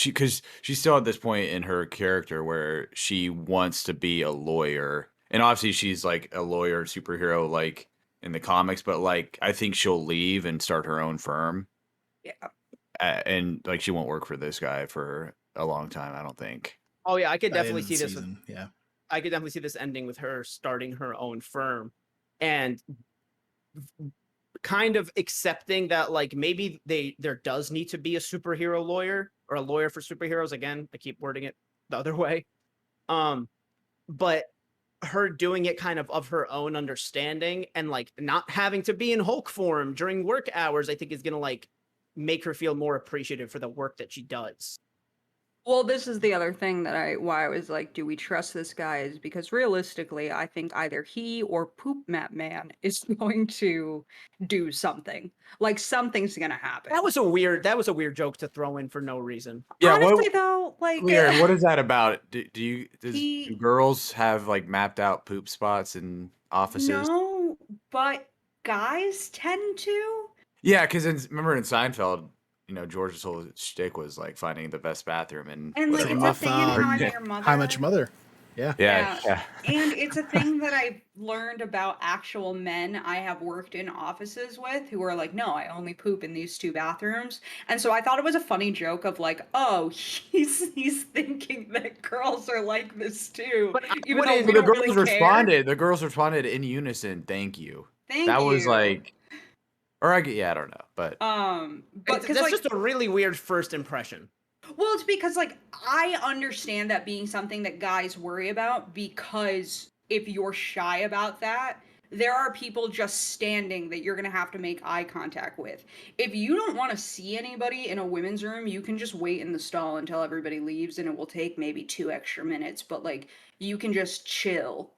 because she's still at this point in her character where she wants to be a lawyer, and obviously she's like a lawyer superhero like in the comics, but like I think she'll leave and start her own firm, Yeah. and like she won't work for this guy for a long time, I don't think. Oh yeah, I could By the definitely end of the see this. season, yeah. I could definitely see this ending with her starting her own firm, and kind of accepting that like maybe there does need to be a superhero lawyer or a lawyer for superheroes. Again, I keep wording it the other way. But her doing it kind of her own understanding and like not having to be in Hulk form during work hours, I think is gonna like make her feel more appreciative for the work that she does. Well, this is the other thing why I was like, do we trust this guy? Is because realistically, I think either he or Poop Map Man is going to do something. Like something's gonna happen. That was a weird joke to throw in for no reason. Yeah, Honestly, though, like Lear, what is that about? Do He- girls have like mapped out poop spots in offices? no, but guys tend to. Yeah, because remember in Seinfeld, George's whole shtick was like finding the best bathroom and And like whatever. it's a thing in How I Met Your Mother. How I Met Your Mother. Yeah. Yeah. And it's a thing that I've learned about actual men I have worked in offices with who are like, no, I only poop in these 2 bathrooms. And so I thought it was a funny joke of like, oh, he's thinking that girls are like this too. But I Even though wouldn't- we The don't girls really care. responded. The girls responded in unison. Thank you. Thank that you. was like, or I don't know, but but that's like, just a really weird first impression. well, it's because like I understand that being something that guys worry about, because if you're shy about that, there are people just standing that you're going to have to make eye contact with. If you don't want to see anybody in a women's room, you can just wait in the stall until everybody leaves, and it will take maybe 2 extra minutes, but like you can just chill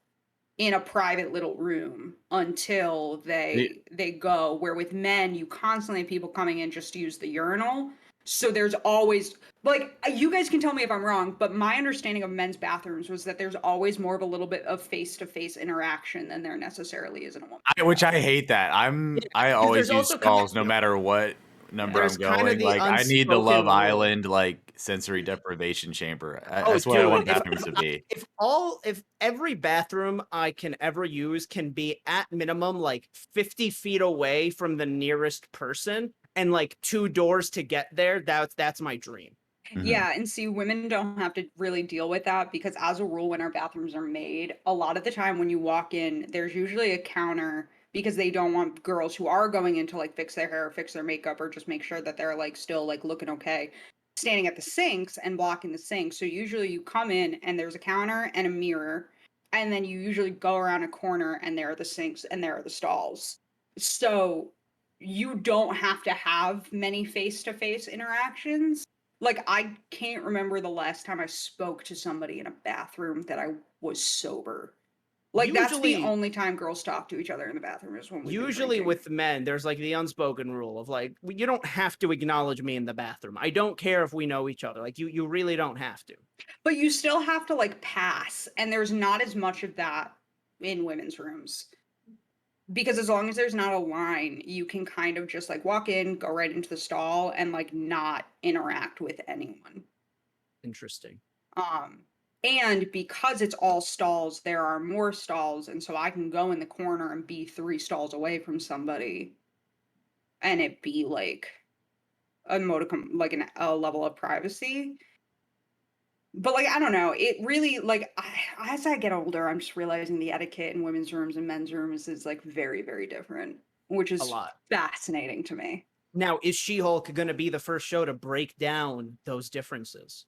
in a private little room until they go. Where with men, you constantly have people coming in just to use the urinal. So there's always, like, you guys can tell me if I'm wrong, but my understanding of men's bathrooms was that there's always more of a little bit of face-to-face interaction than there necessarily is in a woman's which I bathroom. hate that. I always there's use also stalls no matter what number There's I'm kind of going. the Like I need the Love unspoken rule. Island like sensory deprivation chamber. Oh, That's what I dude, want bathrooms to be. if every bathroom I can ever use can be at minimum like 50 feet away from the nearest person and like 2 doors to get there, that's my dream. Mhm. Yeah, and see, women don't have to really deal with that because, as a rule, when our bathrooms are made, a lot of the time when you walk in, there's usually a counter because they don't want girls who are going in to like fix their hair, fix their makeup, or just make sure that they're like still like looking okay, standing at the sinks and blocking the sink. So usually you come in and there's a counter and a mirror, and then you usually go around a corner and there are the sinks and there are the stalls. So you don't have to have many face-to-face interactions. Like, I can't remember the last time I spoke to somebody in a bathroom that I was sober. Like, that's the Usually- only time girls talk to each other in the bathroom is when we've been Usually drinking. with men, there's like the unspoken rule of like, you don't have to acknowledge me in the bathroom. I don't care if we know each other. Like you really don't have to. But you still have to like pass, and there's not as much of that in women's rooms. Because as long as there's not a line, you can kind of just like walk in, go right into the stall, and like not interact with anyone. Interesting. And because it's all stalls, there are more stalls, and so I can go in the corner and be 3 stalls away from somebody, and it be like a modicum, like a level of privacy. But like I don't know, it really like as I get older, I'm just realizing the etiquette in women's rooms and men's rooms is like very, very different, which is A lot. fascinating to me. Now, is She-Hulk going to be the first show to break down those differences?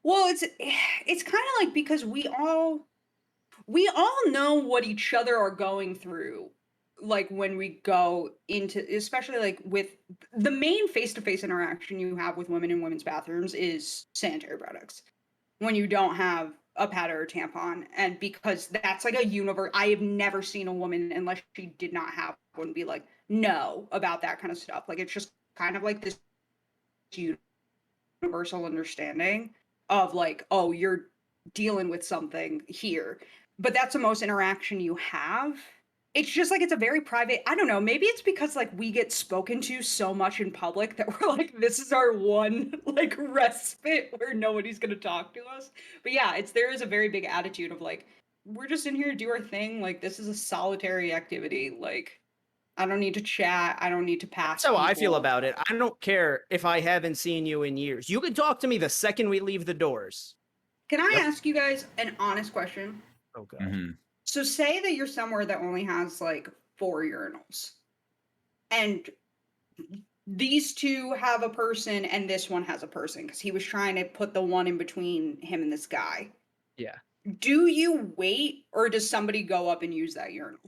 Well, it's kind of like because we all know what each other are going through, like when we go into, especially like with the main face-to-face interaction you have with women in women's bathrooms is sanitary products when you don't have a pad or a tampon. And because that's like a universe, I have never seen a woman, unless she did not have one, be like no about that kind of stuff. Like it's just kind of like this universal understanding of like, oh, you're dealing with something here. But that's the most interaction you have. it's just like it's a very private. I don't know. Maybe it's because like we get spoken to so much in public that we're like, this is our one like respite where nobody's gonna talk to us. But yeah, there is a very big attitude of like, we're just in here to do our thing. Like this is a solitary activity. Like I don't need to chat. I don't need to pass. That's how I feel people. about it. I don't care if I haven't seen you in years. You can talk to me the second we leave the doors. Can I Yep. ask you guys an honest question? Oh god. Mhm. So say that you're somewhere that only has like 4 urinals, and these two have a person and this one has a person because he was trying to put the one in between him and this guy. Yeah. Do you wait or does somebody go up and use that urinal?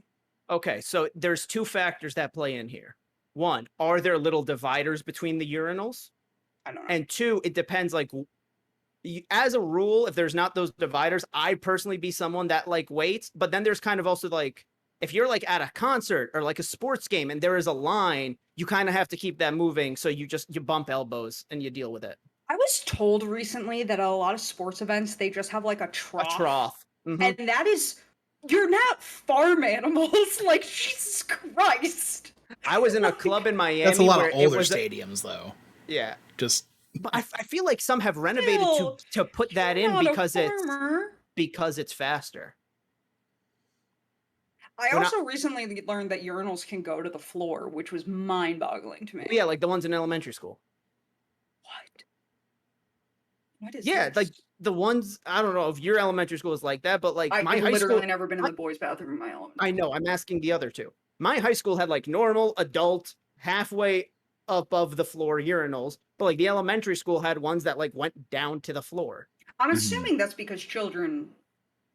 Okay, so there's 2 factors that play in here. 1, are there little dividers between the urinals? I don't know. And 2, it depends. Like, as a rule, if there's not those dividers, I personally be someone that like waits. But then there's kind of also like, if you're like at a concert or like a sports game and there is a line, you kind of have to keep that moving. So you bump elbows and you deal with it. I was told recently that at a lot of sports events they just have like a trough. A trough. Mhm. And that is, you're not farm animals. Like Jesus Christ. I was in a club in Miami. That's a lot where of it older was stadiums, though. yeah. Just But I feel like some have renovated Still, to put that You're in not a because farmer. it's faster. I When I- also recently learned that urinals can go to the floor, which was mind-boggling to me. Yeah, like the ones in elementary school. What? What is Yeah, this? like the ones, I don't know if your elementary school is like that, but like I've my high literally school, never been in the boys' bathroom in my elementary. I know, I'm asking the other two. My high school had like normal, adult, halfway above the floor urinals, but like the elementary school had ones that like went down to the floor. I'm Mhm. assuming that's because children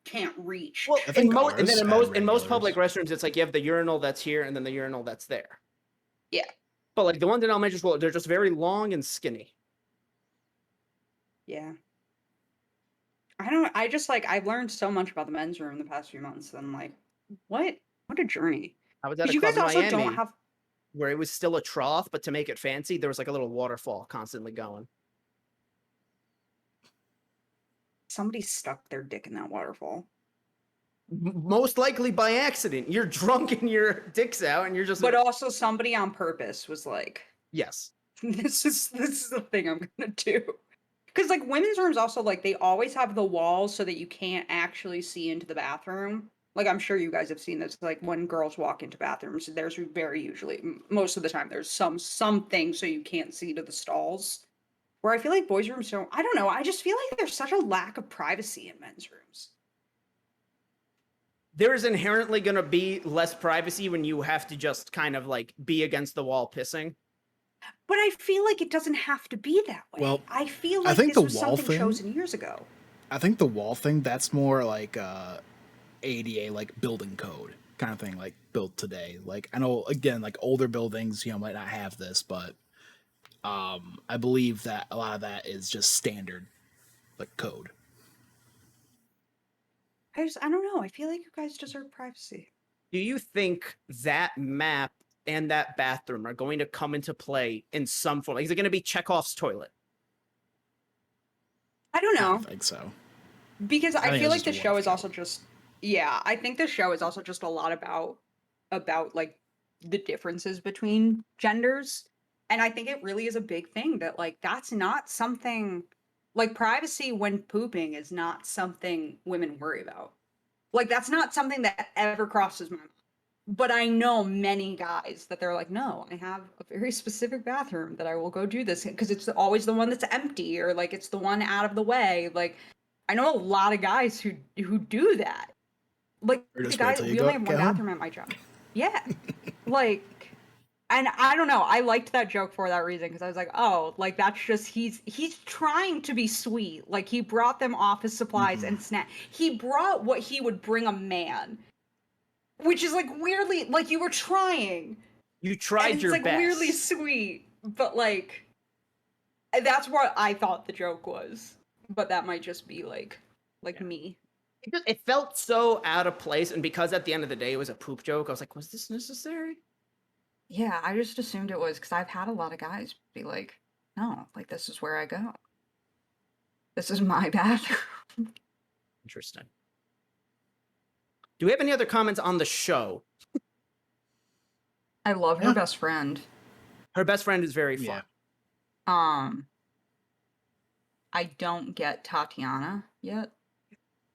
can't reach. Well, I think and then ours in had most public regulars. restrooms, it's like you have the urinal that's here and then the urinal that's there. Yeah. But like the ones in elementary school, they're just very long and skinny. Yeah. I just like, I've learned so much about the men's room in the past few months. And I'm like, what a journey. I was at a Because you club guys in also Miami don't have, where it was still a trough, but to make it fancy, there was like a little waterfall constantly going. somebody stuck their dick in that waterfall. Most likely by accident. You're drunk and your dick's out and you're just But also somebody on purpose was like, yes. this is the thing I'm gonna do. Because like women's rooms also like they always have the walls so that you can't actually see into the bathroom. Like I'm sure you guys have seen this. Like when girls walk into bathrooms, there's very usually most of the time there's something so you can't see to the stalls. Where I feel like boys' rooms don't. I don't know. I just feel like there's such a lack of privacy in men's rooms. There is inherently going to be less privacy when you have to just kind of like be against the wall pissing. But I feel like it doesn't have to be that way. Well, I feel I like think this the was wall something thing- chosen years ago. I think the wall thing, that's more like ADA, like building code kind of thing, like built today. Like I know, again, like older buildings, might not have this, but I believe that a lot of that is just standard, like code. I don't know. I feel like you guys deserve privacy. Do you think that map and that bathroom are going to come into play in some form? Like, is it going to be Chekhov's toilet? I don't I know. don't think so. Because I I think feel it's like the just a show one is show. also just I think the show is also just a lot about like the differences between genders. And I think it really is a big thing that like that's not something like privacy when pooping is not something women worry about. Like that's not something that ever crosses my mind. But I know many guys that they're like, no, I have a very specific bathroom that I will go do this because it's always the one that's empty or like it's the one out of the way. Like I know a lot of guys who do that. Like Or the just wait guy, till you we go- only have one get home. bathroom at my job. Yeah, like, and I don't know. I liked that joke for that reason because I was like, oh, like that's just he's trying to be sweet. Like he brought them office supplies and snack. He brought what he would bring a man, which is like weirdly like you were trying. You tried and your it's like best. weirdly sweet, but like that's what I thought the joke was. But that might just be like me. It felt so out of place, and because at the end of the day it was a poop joke, I was like, was this necessary? Yeah, I just assumed it was because I've had a lot of guys be like, no, like this is where I go. This is my bathroom. Interesting. Do we have any other comments on the show? I love her Yeah. best friend. Her best friend is very fun. Yeah. I don't get Tatiana yet.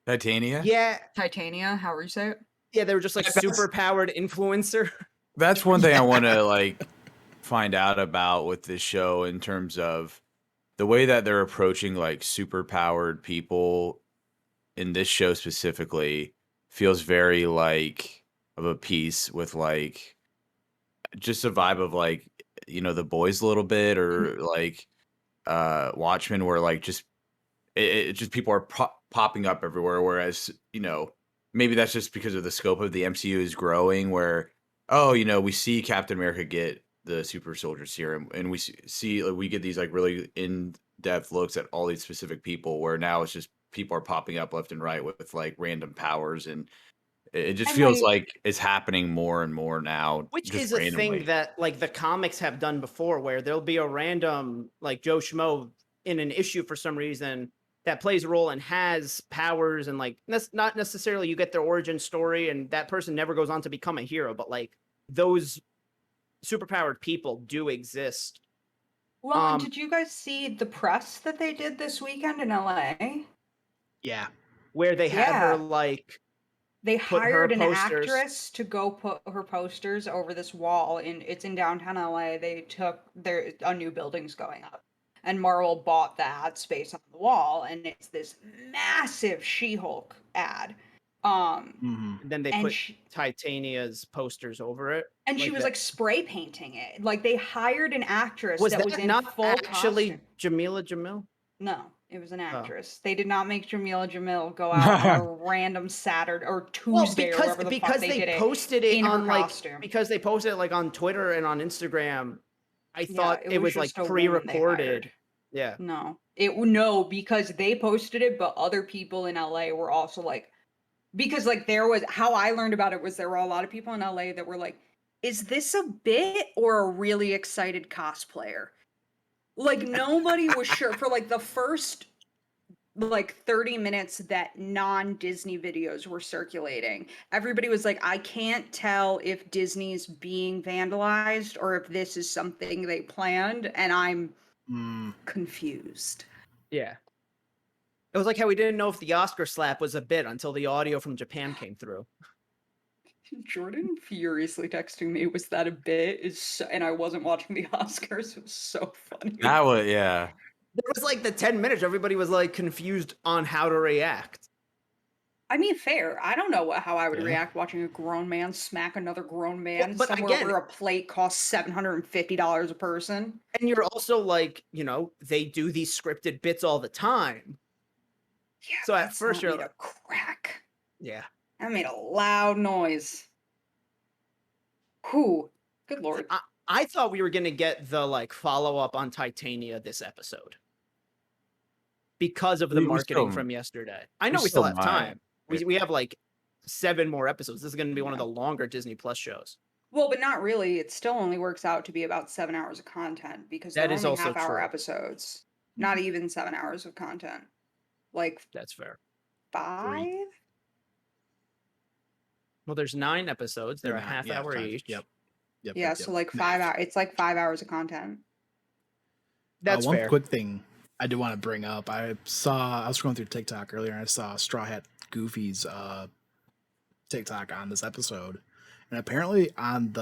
Titania. Yeah, Titania, however you say it. yeah, they were just like That's- super powered influencer. That's one thing I want to like find out about with this show in terms of the way that they're approaching like super powered people in this show specifically feels very like of a piece with like just a vibe of like The Boys a little bit or like Watchmen where like it just people are popping up everywhere, whereas maybe that's just because of the scope of the MCU is growing where we see Captain America get the super soldier serum and we see like, we get these like really in-depth looks at all these specific people where now it's just people are popping up left and right with like random powers and it just And, feels like- like it's happening more and more now, Which just is a randomly. thing that like the comics have done before, where there'll be a random like Joe Schmo in an issue for some reason that plays a role and has powers, and like that's not necessarily you get their origin story, and that person never goes on to become a hero, but like those superpowered people do exist. Well, and Um, did you guys see the press that they did this weekend in LA? Yeah. where they had her Yeah. like They put her hired an posters- actress to go put her posters over this wall, and it's in downtown LA. They took a new building's going up, and Marvel bought the ad space on the wall, and it's this massive She-Hulk ad. Mm-hmm. and then they And put she, Titania's posters over it. and she was that. like spray painting it. Like they hired an actress Was that was that in not full actually costume. Jamila Jamil? No, it was an Oh. actress. They did not make Jamila Jamil go out on a random Saturday or Tuesday or whatever the fuck they did it posted it in her on like costume. because they posted it like on Twitter and on Instagram. I thought Yeah, it was like just a woman they pre-recorded. hired. Yeah. No, because they posted it, but other people in LA were also like, because like there was how I learned about it was there were a lot of people in LA that were like, is this a bit or a really excited cosplayer? Like nobody was sure for like the first like 30 minutes that non-Disney videos were circulating. Everybody was like, I can't tell if Disney's being vandalized or if this is something they planned, and I'm confused. Yeah. It was like how we didn't know if the Oscar slap was a bit until the audio from Japan came through. Jordan furiously texting me, was that a bit? And I wasn't watching the Oscars. It was so funny. That was yeah. There was like the 10 minutes everybody was like confused on how to react. I mean, fair. I don't know how I would Yeah. react watching a grown man smack another grown man but somewhere again- where a plate costs $750 a person. And you're also like, they do these scripted bits all the time. Yeah, So at that's first not you're made a crack. Yeah. That made a loud noise. Whew. Good lord. I thought we were going to get the like follow-up on Titania this episode. Because of the We marketing still- from yesterday. I know we we still still have might. time. We have like 7 more episodes. This is going to be one of Yeah. the longer Disney Plus shows. Well, but not really. It still only works out to be about 7 hours of content because That they're is only also half-hour true. episodes. Not even 7 hours of content. Like That's fair. 5? Well, there's 9 episodes. They're a Yeah, half yeah, hour 5. each. Yep. Yeah, so like 5 hours. It's like 5 hours of content. That's one fair. quick thing I do want to bring up. I was scrolling through TikTok earlier and I saw Straw Hat Goofy's TikTok on this episode. And apparently on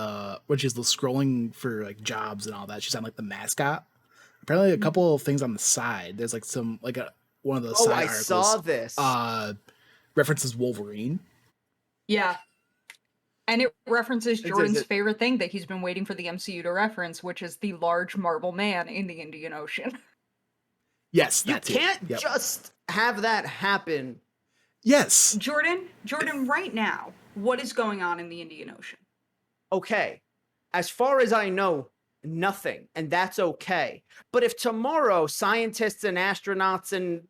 when she's scrolling for like jobs and all that, she's on like the mascot. Apparently a couple of things on the side. There's like some like one of the Oh, side I articles saw this. references Wolverine. Yeah. And it references Is Jordan's it- favorite thing that he's been waiting for the MCU to reference, which is the large marble man in the Indian Ocean. Yes, You that too. can't Yep. just have that happen. Yes. Jordan, right now, what is going on in the Indian Ocean? Okay. As far as I know, nothing. And that's okay. But if tomorrow scientists and astronauts and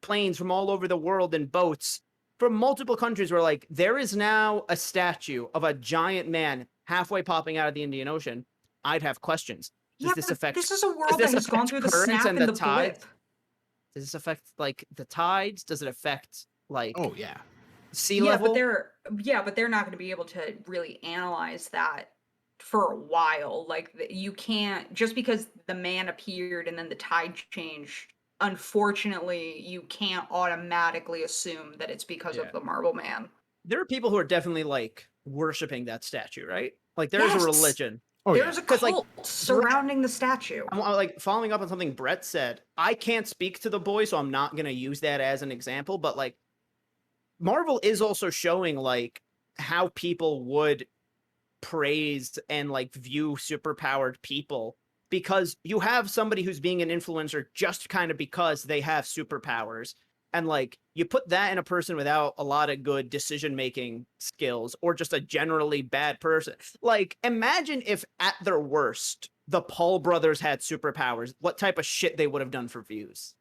planes from all over the world and boats from multiple countries were like, there is now a statue of a giant man halfway popping out of the Indian Ocean, I'd have questions. Does this but affect this is a world this that has gone affect through the currents snap and and the the tides? blip. Does this affect like the tides? Does it affect like Oh yeah. sea Yeah, level? but they're not going to be able to really analyze that for a while. Like you can't, just because the man appeared and then the tide changed, unfortunately, you can't automatically assume that it's because Yeah. of the Marble Man. There are people who are definitely like worshiping that statue, right? Like there's a Yes! religion. Oh There's yeah. a 'Cause, like, cult surrounding the statue. I'm like following up on something Brett said. I can't speak to the boy, so I'm not gonna use that as an example. But like, Marvel is also showing like how people would praise and like view superpowered people, because you have somebody who's being an influencer just kind of because they have superpowers, and like you put that in a person without a lot of good decision making skills or just a generally bad person. Like imagine if at their worst the Paul brothers had superpowers, what type of shit they would have done for views.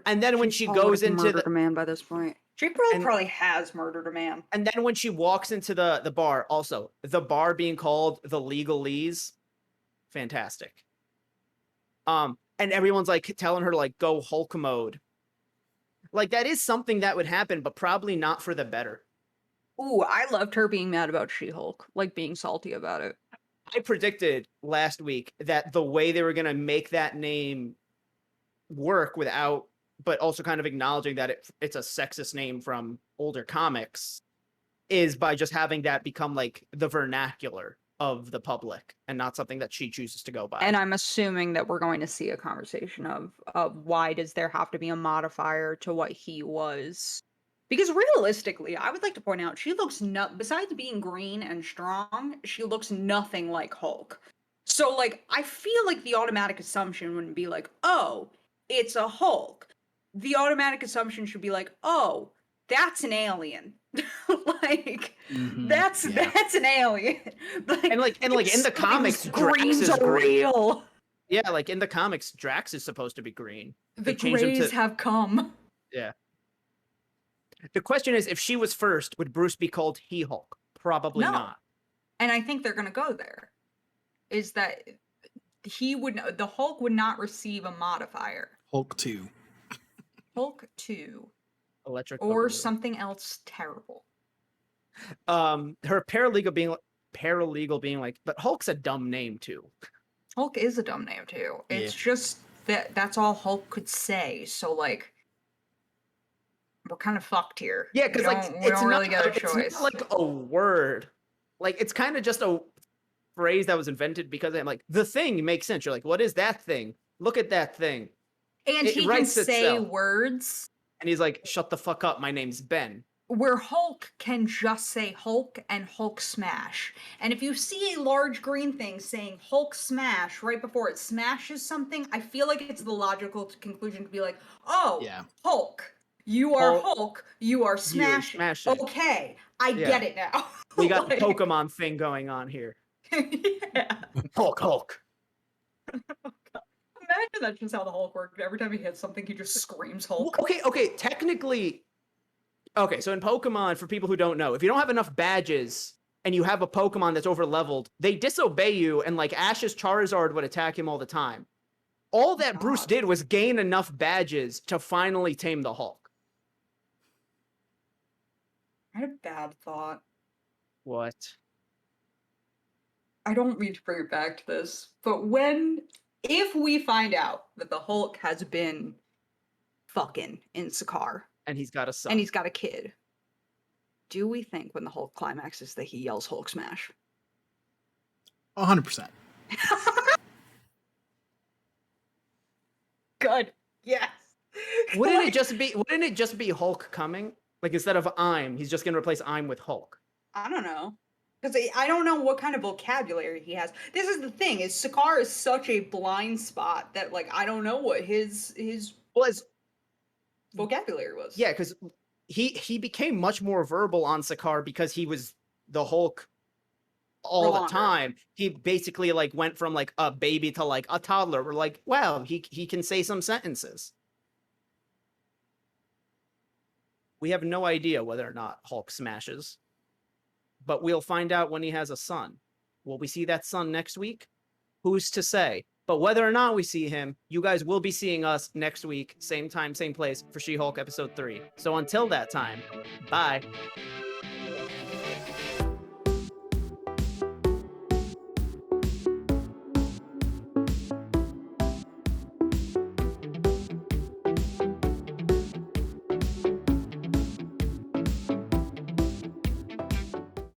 And then when she goes into murdered the a man by this point. Jake Paul probably has murdered a man. and then when she walks into the bar, also the bar being called the Legalese, fantastic. And everyone's like telling her to like go Hulk mode. Like that is something that would happen, but probably not for the better. Ooh, I loved her being mad about She-Hulk, like being salty about it. I predicted last week that the way they were gonna make that name work without, but also kind of acknowledging that it's a sexist name from older comics, is by just having that become like the vernacular of the public and not something that she chooses to go by. And I'm assuming that we're going to see a conversation of why does there have to be a modifier to what he was? Because realistically, I would like to point out she looks besides being green and strong, she looks nothing like Hulk. So like I feel like the automatic assumption wouldn't be like, "Oh, it's a Hulk." The automatic assumption should be like, "Oh, that's an alien." Like Mhm, that's yeah. that's an alien. and like in the comics, Drax Greens is are green. real. Yeah, like in the comics, Drax is supposed to be green. The They changed him Greys to have come. yeah. The question is, if she was first, would Bruce be called He-Hulk? Probably No. not. And I think they're gonna go there. Is that the Hulk would not receive a modifier. Hulk 2. Hulk 2. Electric Or Boogaloo. something else terrible. Her paralegal being like, but Hulk's a dumb name too. Hulk is a dumb name too. It's Yeah. just that's all Hulk could say. So like we're kind of fucked here. Yeah, because like we don't really get a it's choice. not like a word. Like it's kind of just a phrase that was invented because I'm like, the thing makes sense. You're like, what is that thing? Look at that thing. And it he can writes say itself. words And he's like, shut the fuck up. My name's Ben. where Hulk can just say Hulk and Hulk smash. And if you see a large green thing saying Hulk smash right before it smashes something, I feel like it's the logical conclusion to be like, oh, Yeah. Hulk, you are Hulk, Hulk, you are smashing. smashing. Okay, I Yeah. get it now. We got the Like- Pokemon thing going on here. Yeah. Hulk. Imagine that's just how the Hulk worked. Every time he hits something, he just screams Hulk. Well, okay. Technically, okay. So in Pokemon, for people who don't know, if you don't have enough badges and you have a Pokemon that's over leveled, they disobey you, and like Ash's Charizard would attack him all the time. All that Bruce God. did was gain enough badges to finally tame the Hulk. I had a bad thought. What? I don't mean to bring it back to this, but if we find out that the Hulk has been fucking in Sakaar And he's got a son. and he's got a kid, do we think when the Hulk climaxes that he yells Hulk smash? 100%. Good. Yes. Wouldn't it just be Hulk coming? Like instead of I'm, he's just gonna replace I'm with Hulk. I don't know. Because I don't know what kind of vocabulary he has. This is the thing, is Sakaar is such a blind spot that like I don't know what his Well, as vocabulary was. yeah, because he became much more verbal on Sakaar because he was the Hulk all the longer. time. He basically like went from like a baby to like a toddler. We're like, wow, he can say some sentences. We have no idea whether or not Hulk smashes, but we'll find out when he has a son. Will we see that son next week? Who's to say? But whether or not we see him, you guys will be seeing us next week, same time, same place, for She-Hulk episode 3. So until that time, bye.